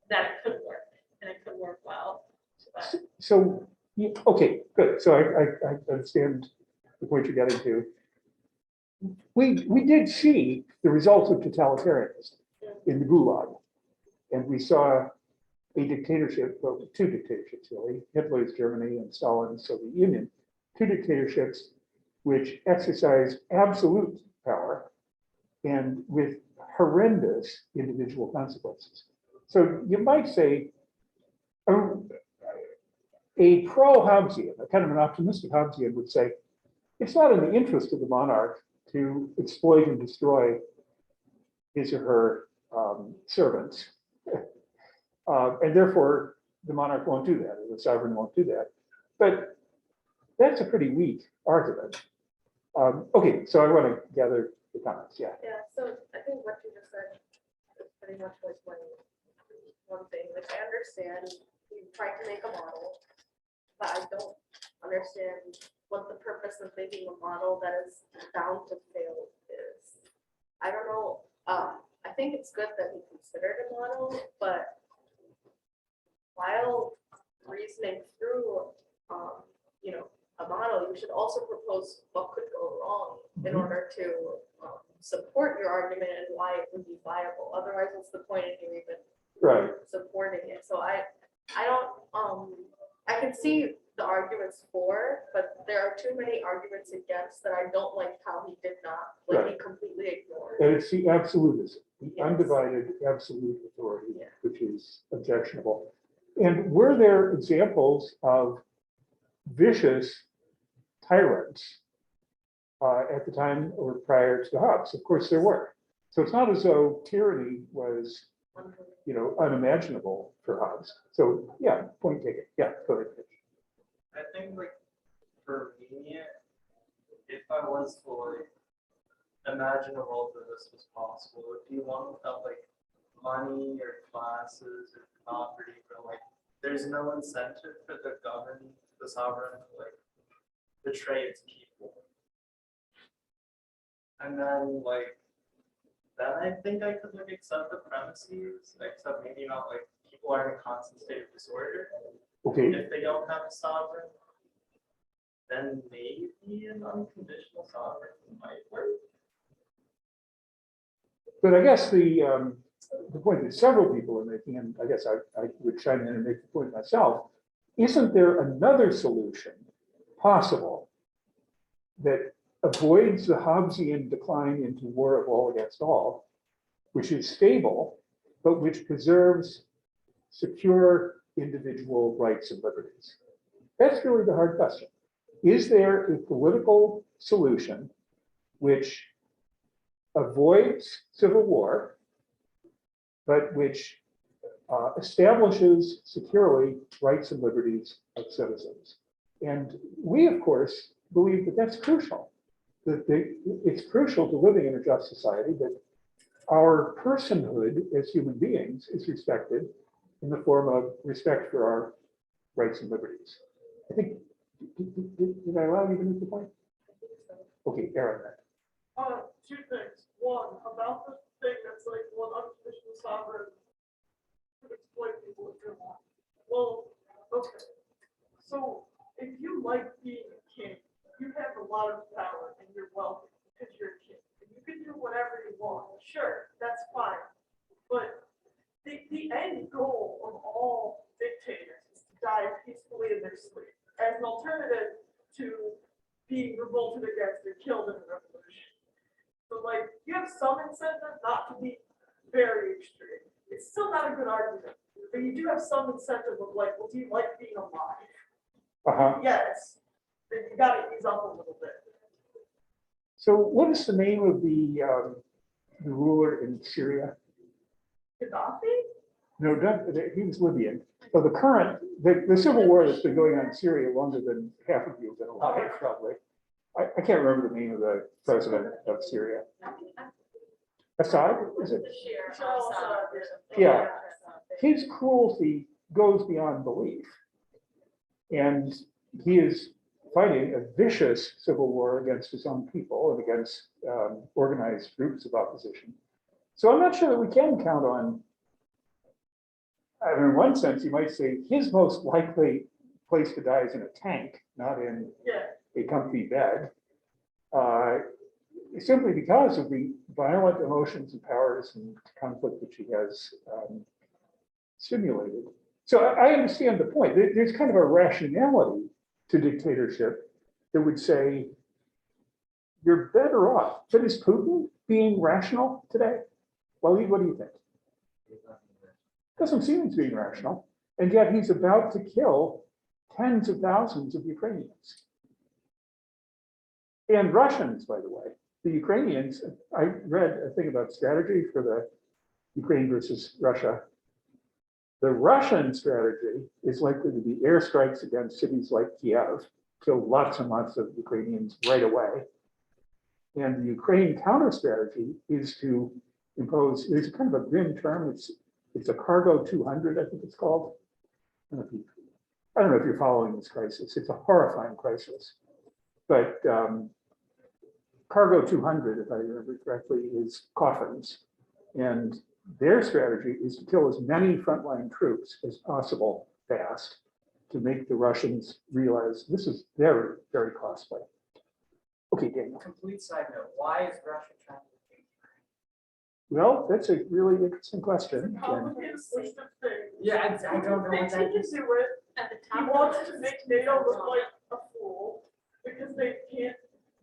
that it could work and it could work well. But So, okay, good. So I understand the point you're getting to. We did see the results of totalitarianism in the Gulag, and we saw a dictatorship, well, two dictatorships really, Hitler's Germany and Stalin's Soviet Union, two dictatorships which exercised absolute power and with horrendous individual consequences. So you might say a pro-Hobbesian, a kind of an optimistic Hobbesian would say, it's not in the interest of the monarch to exploit and destroy his or her servants. And therefore, the monarch won't do that, or the sovereign won't do that. But that's a pretty weak argument. Okay, so I want to gather the comments, yeah. Yeah, so I think what you just said is pretty much like one thing. understand, we tried to make a model, but I don't understand what the purpose of making a model that is bound to fail is. I don't know, I think it's good that he considered a model, but while reasoning through, you know, a model, you should also propose what could go wrong in order to support your argument and why it would be viable. Otherwise, what's the point in you even Right. supporting it? So I don't, I can see the arguments for, but there are too many arguments against that I don't like how he did not, like he Right. completely ignored. And it's the absolutism, the Yes. undivided absolute authority, Yeah. which is objectionable. And were there examples of vicious tyrants at the time or prior to Hobbes? Of course there were. So it's not as though tyranny was, you know, unimaginable for Hobbes. So yeah, point taken. Yeah, go ahead. I think like for me, if I was to like imagine a world where this was possible, if you want without like money or classes or property, but like there's no incentive for the sovereign to like betray its people. And then like then I think I could like accept the premises, except maybe not like people are in a constant state of disorder. Okay, If they don't have a sovereign, then maybe an unconditional sovereign might work. but I guess the point that several people are making, and I guess I would chime in and make the point myself, isn't there another solution possible that avoids the Hobbesian decline into war of all against all, which is stable, but which preserves secure individual rights and liberties? That's really the hard question. Is there a political solution which avoids civil war, but which establishes securely rights and liberties of citizens? And we, of course, believe that that's crucial. That it's crucial to living in a just society that our personhood as human beings is respected in the form of respect for our rights and liberties. I think, did I allow you to make the point? Okay, Aaron. Two things. One, about the thing that's like one unconditional sovereign could exploit people if they want. Well, okay. So if you like being a king, you have a lot of power and you're wealthy because you're a king. And you can do whatever you want. Sure, that's fine. But the end goal of all dictators is to die peacefully in their sleep as an alternative to being revolted against or killed in a revolution. So like you have some incentive not to be very extreme. It's still not a good argument, but you do have some incentive of like, well, do you like being alive? Yes. Then you gotta ease up a little bit. So what is the name of the ruler in Syria? Gaddafi? No, he was Libyan. So the civil war that's been going on in Syria longer than half of you have been alive, probably. I can't remember the name of the president of Syria. Assad, is it? Yeah. His cruelty goes beyond belief. And he is fighting a vicious civil war against his own people and against organized groups of opposition. So I'm not sure that we can count on, I mean, in one sense, you might say his most likely place to die is in a tank, not in a comfy bed, simply because of the violent emotions and powers and conflict which he has simulated. So I understand the point. There's kind of a rationality to dictatorship that would say you're better off. But is Putin being rational today? Waleed, what do you think? Doesn't seem to be rational. And yet he's about to kill tens of thousands of Ukrainians. And Russians, by the way. The Ukrainians, I read a thing about strategy for the Ukraine versus Russia. The Russian strategy is likely to be airstrikes against cities like Kiev, kill lots and lots of Ukrainians right away. And the Ukraine counter strategy is to impose, there's a kind of a grim term, it's a cargo 200, I think it's called, I don't know if you're following this crisis. It's a horrifying crisis. But Cargo 200, if I remember correctly, is coffins. And their strategy is to kill as many frontline troops as possible fast to make the Russians realize this is very, very costly. Okay, Daniel. Complete side note, why is Russia trying to defeat Well, that's a really interesting question. And Complicated list of things. Ukraine? Yeah, I don't know They what that take it is. to it. At the He top. wants to make NATO look like a fool because they can't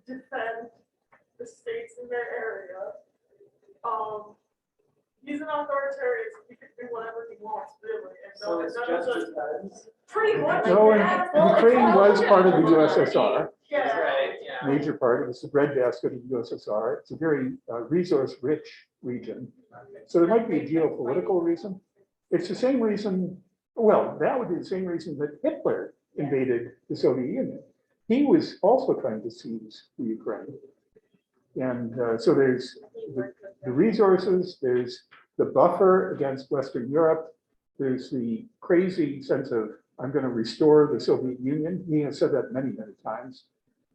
defend the states in their area. He's an authoritarian, so he can do whatever he wants, really. And So it's just just because. pretty much. No, and yeah. Well, it's Ukraine all- was part of the USSR, Yeah. Right, yeah. major part. It was the breadbasket of the USSR. It's a very resource-rich region. So there might be a geopolitical reason. It's the same reason, well, that would be the same reason that Hitler invaded the Soviet Union. He was also trying to seize the Ukraine. And so there's the resources, there's the buffer against Western Europe, there's the crazy sense of, I'm going to restore the Soviet Union. He has said that many, many times.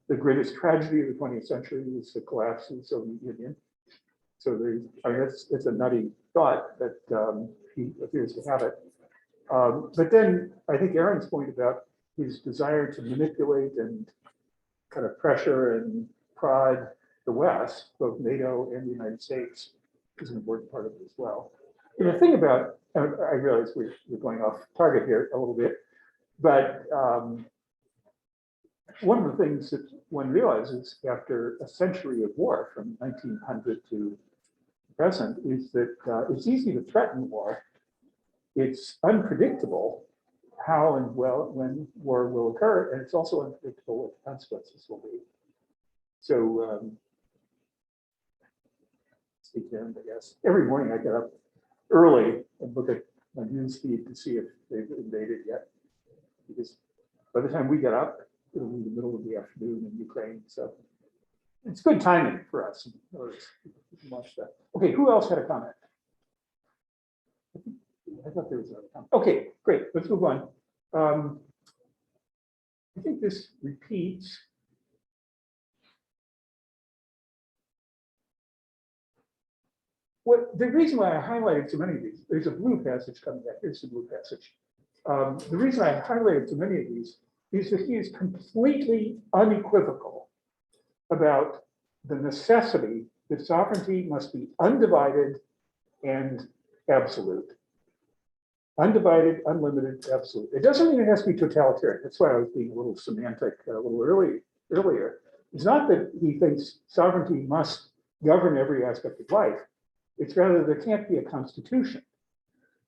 The greatest tragedy of the 20th century was the collapse of the Soviet Union. So there's, I mean, it's a nutty thought, but he appears to have it. But then I think Aaron's point about his desire to manipulate and kind of pressure and prod the West, both NATO and the United States, is an important part of it as well. And the thing about, and I realize we're going off target here a little bit, but one of the things that one realizes after a century of war from 1900 to present is that it's easy to threaten war. It's unpredictable how and when war will occur, and it's also unpredictable what the consequences will be. So, speak to him, I guess. Every morning I get up early and look at my news feed to see if they've invaded yet. Because by the time we get up, it'll be the middle of the afternoon in Ukraine. So it's good timing for us. Watch that. Okay, who else had a comment? I thought there was another comment. Okay, great. Let's move on. I think this repeats. What the reason why I highlighted so many of these, there's a blue passage coming back. Here's the blue passage. The reason I highlighted so many of these is that he is completely unequivocal about the necessity that sovereignty must be undivided and absolute. Undivided, unlimited, absolute. It doesn't mean it has to be totalitarian. That's why I was being a little semantic a little earlier. It's not that he thinks sovereignty must govern every aspect of life. It's rather there can't be a constitution.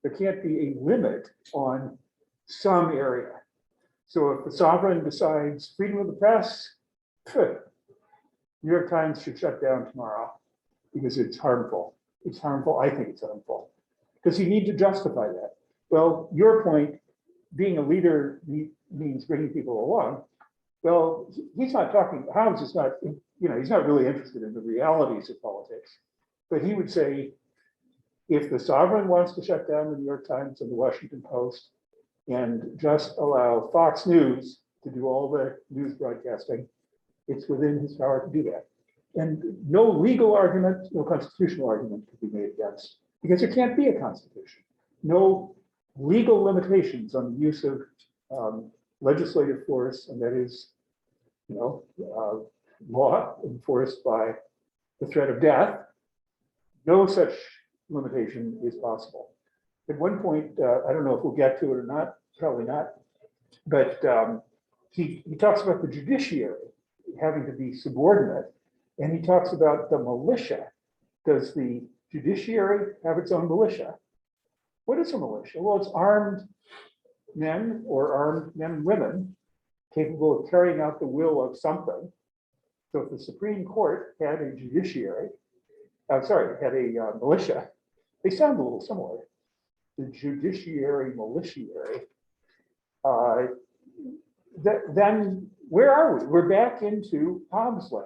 There can't be a limit on some area. So if the sovereign decides freedom of the press, New York Times should shut down tomorrow because it's harmful. It's harmful. I think it's harmful because you need to justify that. Well, your point, being a leader means bringing people along. Well, he's not talking, Hobbes is not, he's not really interested in the realities of politics. But he would say, if the sovereign wants to shut down the New York Times and the Washington Post and just allow Fox News to do all the news broadcasting, it's within his power to do that. And no legal argument, no constitutional argument could be made against, because there can't be a constitution. No legal limitations on the use of legislative force, and that is, law enforced by the threat of death. No such limitation is possible. At one point, I don't know if we'll get to it or not, probably not, but he talks about the judiciary having to be subordinate, and he talks about the militia. Does the judiciary have its own militia? What is a militia? Well, it's armed men or armed men and women capable of carrying out the will of something. So if the Supreme Court had a judiciary, had a militia, they sound a little similar. The judiciary, militiary. Then where are we? We're back into Hobbes land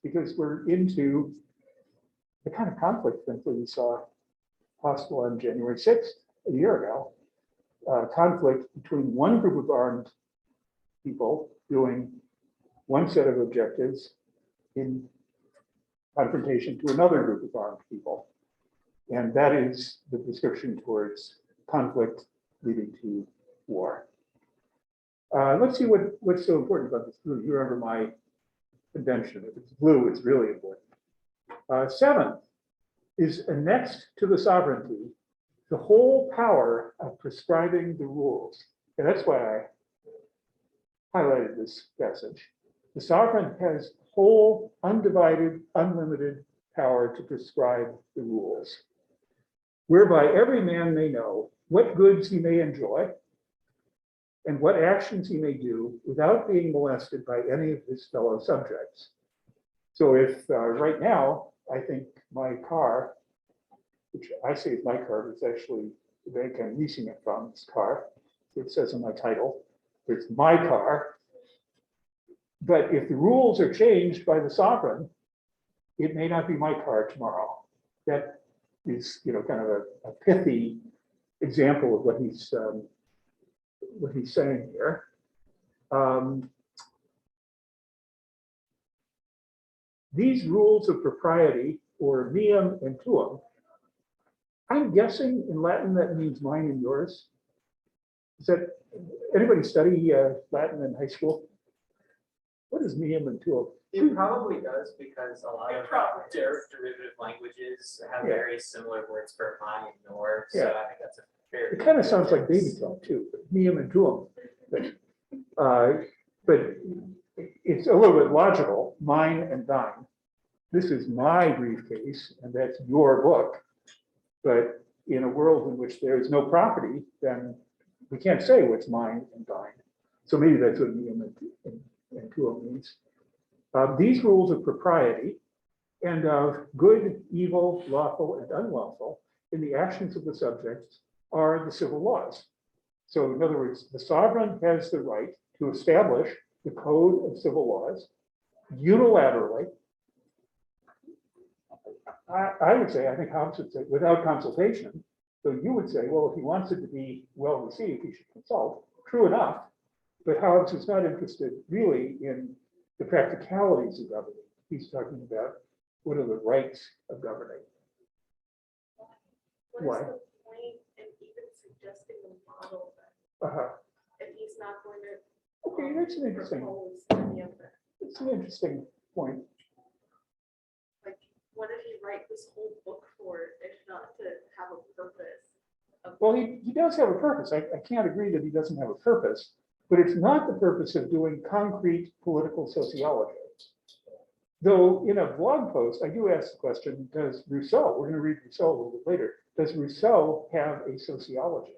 because we're into the kind of conflict, frankly, we saw possible on January 6th, a year ago. conflict between one group of armed people doing one set of objectives in confrontation to another group of armed people. And that is the prescription towards conflict leading to war. Let's see what's so important about this blue. You remember my convention. If it's blue, it's really important. 7 is annexed to the sovereignty the whole power of prescribing the rules. And that's why I highlighted this passage. The sovereign has whole, undivided, unlimited power to prescribe the rules, whereby every man may know what goods he may enjoy and what actions he may do without being molested by any of his fellow subjects. So if right now, I think my car, which I say is my car, but it's actually the bank I'm leasing it from, it's car. It says in my title, it's my car. But if the rules are changed by the sovereign, it may not be my car tomorrow. That is, kind of a pithy example of what he's saying here. These rules of propriety, or meum and tuum, I'm guessing in Latin that means mine and yours. Is that anybody study Latin in high school? What is meum and tuum? It probably does because a lot of probably derivative languages have very similar words for mine and yours. So Yeah. I think that's a fair. It kind of sounds like baby talk too, meum and tuum. But it's a little bit logical, mine and thine. This is my briefcase and that's your book. But in a world in which there is no property, then we can't say what's mine and thine. So maybe that's what meum and tuum means. These rules of propriety and of good, evil, lawful, and unlawful in the actions of the subjects are the civil laws. So in other words, the sovereign has the right to establish the code of civil laws unilaterally. I would say, I think Hobbes would say, without consultation. So you would say, well, if he wants it to be well received, he should consult. True enough, but Hobbes is not interested really in the practicalities of governing. He's talking about what are the rights of governing. Why? What is the point in even suggesting a model that if he's not going to Okay, that's an interesting. propose any of that? It's an interesting point. Like, what did he write this whole book for if not to have a purpose? Well, he does have a purpose. I can't agree that he doesn't have a purpose, but it's not the purpose of doing concrete political sociology. Though in a blog post, I do ask the question, does Rousseau, we're going to read Rousseau a little bit later, does Rousseau have a sociology?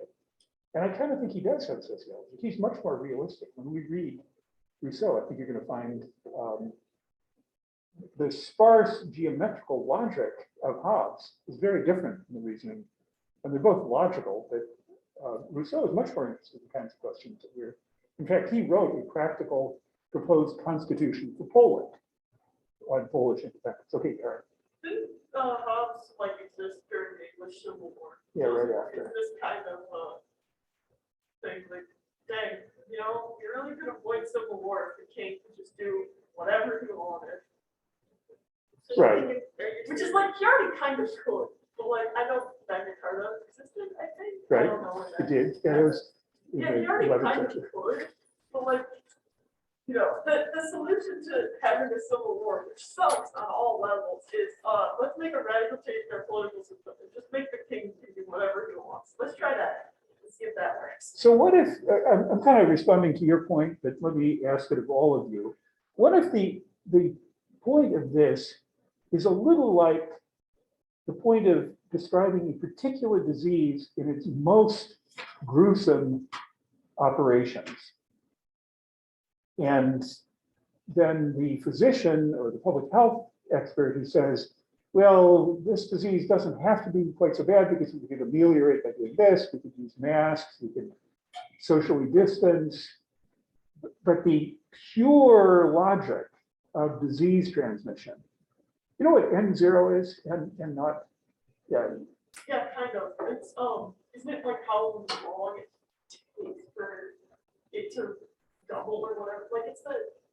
And I kind of think he does have sociology. He's much more realistic. When we read Rousseau, I think you're going to find the sparse geometrical logic of Hobbes is very different from the reasoning. And they're both logical, but Rousseau is much more interested in the kinds of questions that we're. In fact, he wrote a practical proposed constitution for Poland on Polish independence. Okay, Aaron. Didn't Hobbes like exist during the English Civil War? Yeah, right after. It's this kind of thing like, dang, you really could avoid civil war if the king could just do whatever he wanted. So Right. Which is like, he already kind of could, but like, I know Magna Carta existed, I think. Right. I don't know when It that. did. Yeah, it was in Yeah, the he already 11th kind of century. could, but like, the solution to having a civil war, which sucks on all levels, is let's make a radical change in our political system and just make the king do whatever he wants. Let's try that. Let's see if that works. So what if, I'm kind of responding to your point, but let me ask it of all of you. What if the point of this is a little like the point of describing a particular disease in its most gruesome operations? And then the physician or the public health expert who says, well, this disease doesn't have to be quite so bad because we could ameliorate by doing this, we could use masks, we could socially distance. But the pure logic of disease transmission, you know what N0 is and not, yeah. Yeah, kind of. It's isn't it like how long it to double or whatever, like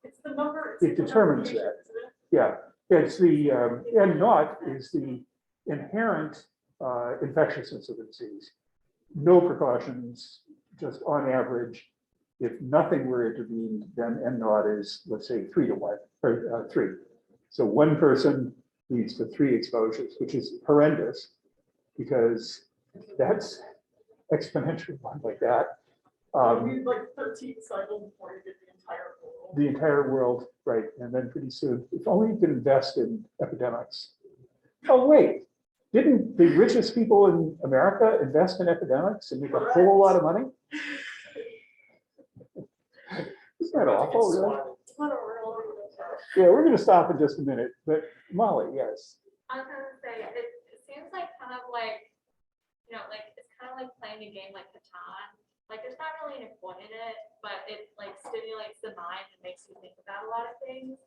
it's the number. It determines that. Isn't it? Yeah, it's the, N naught is the inherent infectiousness of the disease. No precautions, just on average. If nothing were intervened, then N naught is, let's say, 3 to 1, or 3. So one person leads to 3 exposures, which is horrendous, because that's exponential one like that. You need like 13 cycles before you get the entire world. The entire world, right? And then pretty soon, if only you could invest in epidemics. Oh, wait, didn't the richest people in America invest in epidemics and make a whole lot of money? Isn't that awful? Really? It's not a real. Yeah, we're going to stop in just a minute, but Molly, yes. I was gonna say, it seems like kind of like, you know, like, it's kind of like playing a game like Catan. Like, there's not really any point in it, but it like stimulates the mind and makes you think about a lot of things.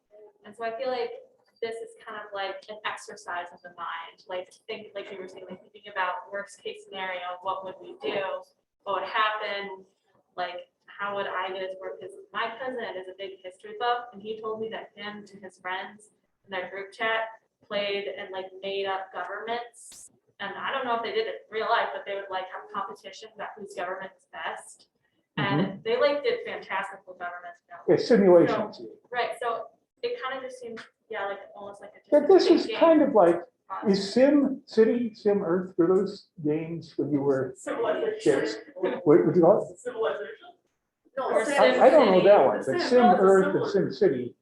And so I feel like this is kind of like an exercise of the mind. Like, think, like you were saying, like thinking about worst case scenario, what would we do? What would happen? Like, how would I get his work? Because my cousin is a big history buff, and he told me that him and his friends in their group chat played and like made up governments. And I don't know if they did it in real life, but they would like have competition about whose government is best. And they like did fantastic with governments. You know. Yeah, simulations. Right. So it kind of just seems, yeah, like almost like a. But this is thinking kind of like, process. is Sim City, Sim Earth, were those games when you were Civilization. kids? What would you call it? Civilization. No, Or Sim I don't know City. that one, but Sim- Sim no, it's a Earth and similar- Sim City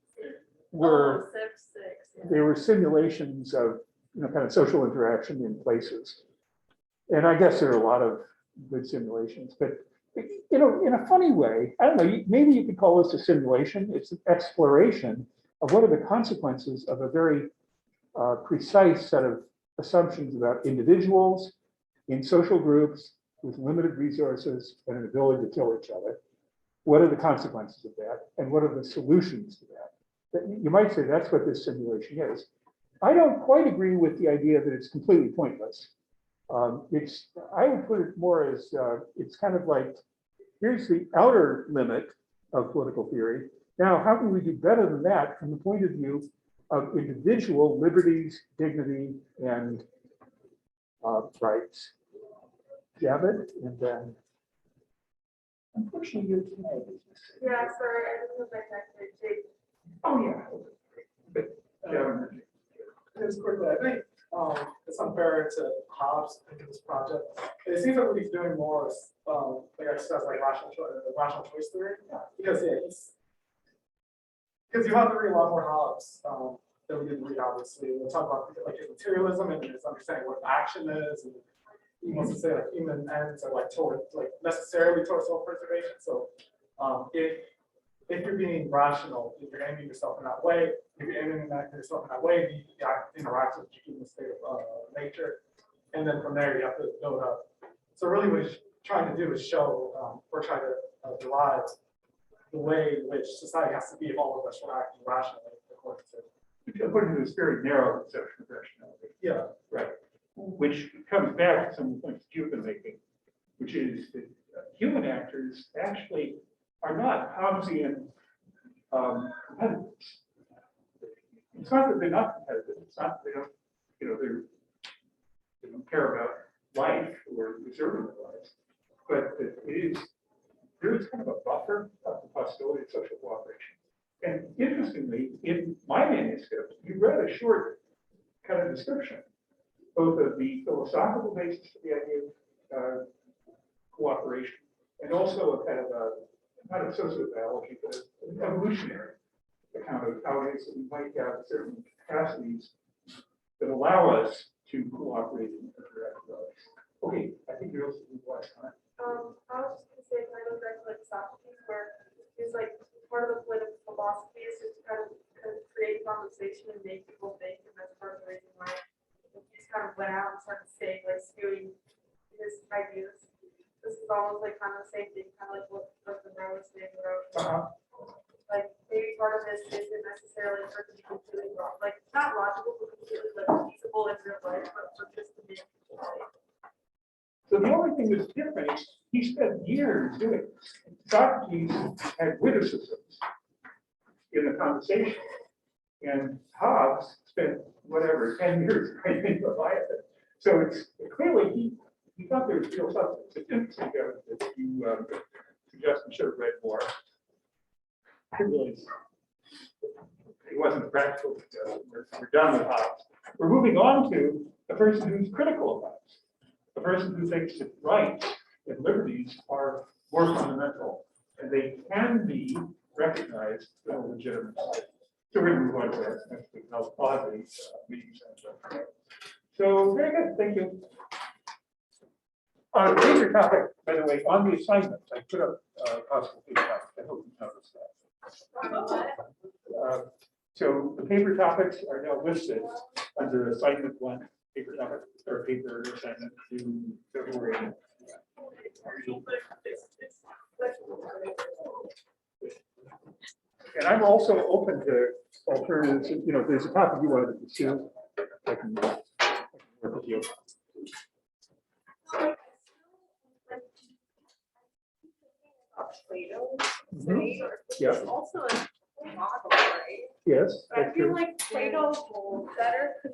were, Oh, Civ 6. they were simulations of, you know, kind of social interaction in places. And I guess there are a lot of good simulations, but you know, in a funny way, I don't know, maybe you could call this a simulation. It's an exploration of what are the consequences of a very precise set of assumptions about individuals in social groups with limited resources and an ability to kill each other. What are the consequences of that? And what are the solutions to that? You might say that's what this simulation is. I don't quite agree with the idea that it's completely pointless. I would put it more as, it's kind of like, here's the outer limit of political theory. Now, how can we do better than that from the point of view of individual liberties, dignity, and rights? Javed, and then, unfortunately, you're tonight. Yeah, sorry, I didn't have my neck there, Oh, yeah. But, Just quickly, I think it's unfair to Hobbes into this project. It seems like what he's doing more is like I said, like rational choice theory. Because because you have to read a lot more Hobbes than we didn't read, obviously. We'll talk about like his materialism and his understanding what action is, and he wants to say like human ends are like toward necessarily towards self-preservation. So if you're being rational, if you're aiming yourself in that way, if you're aiming yourself in that way, you interact with the human state of nature, and then from there you have to build up. So really, what he's trying to do is show, or try to derive the way in which society has to be if all of us were acting rationally according to this very narrow conception of rationality. Yeah. Right. Which comes back to some of the points that you've been making, which is that human actors actually are not Hobbesian competitors. It's not that they're not competitive. It's not that they don't, you know, they don't care about life or preserving their lives, but that there is kind of a buffer of the possibility of social cooperation. And interestingly, in my manuscript, you read a short kind of description, both of the philosophical basis of the idea of cooperation, and also a kind of not a sociobiology, but an evolutionary account of how it is that we might have certain capacities that allow us to cooperate and interact with others. Okay, I think you're also last time. I was just gonna say, kind of back to like Socrates, where he's like, part of the point of philosophy is just to kind of create conversation and make people think, and that's part of the reason why he just kind of went out and started saying, like, spewing his ideas. This is almost like kind of the same thing, kind of like what the Roe was saying, like maybe part of this isn't necessarily for it to be completely wrong, like not logical, but completely like feasible in real life, but for just to make people think. So the only thing that's different is he spent years doing this. Socrates had witticisms in the conversation. And Hobbes spent whatever, 10 years writing Leviathan. So it's clearly he thought there was real substance. It's interesting that you suggest we should have read more. I realize it wasn't practical. We're done with Hobbes. We're moving on to a person who's critical of Hobbes, a person who thinks that rights and liberties are more fundamental, and they can be recognized in a legitimate way. So we're going to move on to that next week. I'll pause the meeting. So very good, thank you. Paper topic, by the way, on the assignment, I put up possible paper topic. I hope you noticed that. So the paper topics are now listed under assignment 1, paper topic, or paper assignment to February. And I'm also open to alternatives. You know, if there's a topic you wanted to pursue, I can work with you. Plato, Mhm. right? Yeah. It's also a model, right? Yes. But I that's feel true. like Plato better could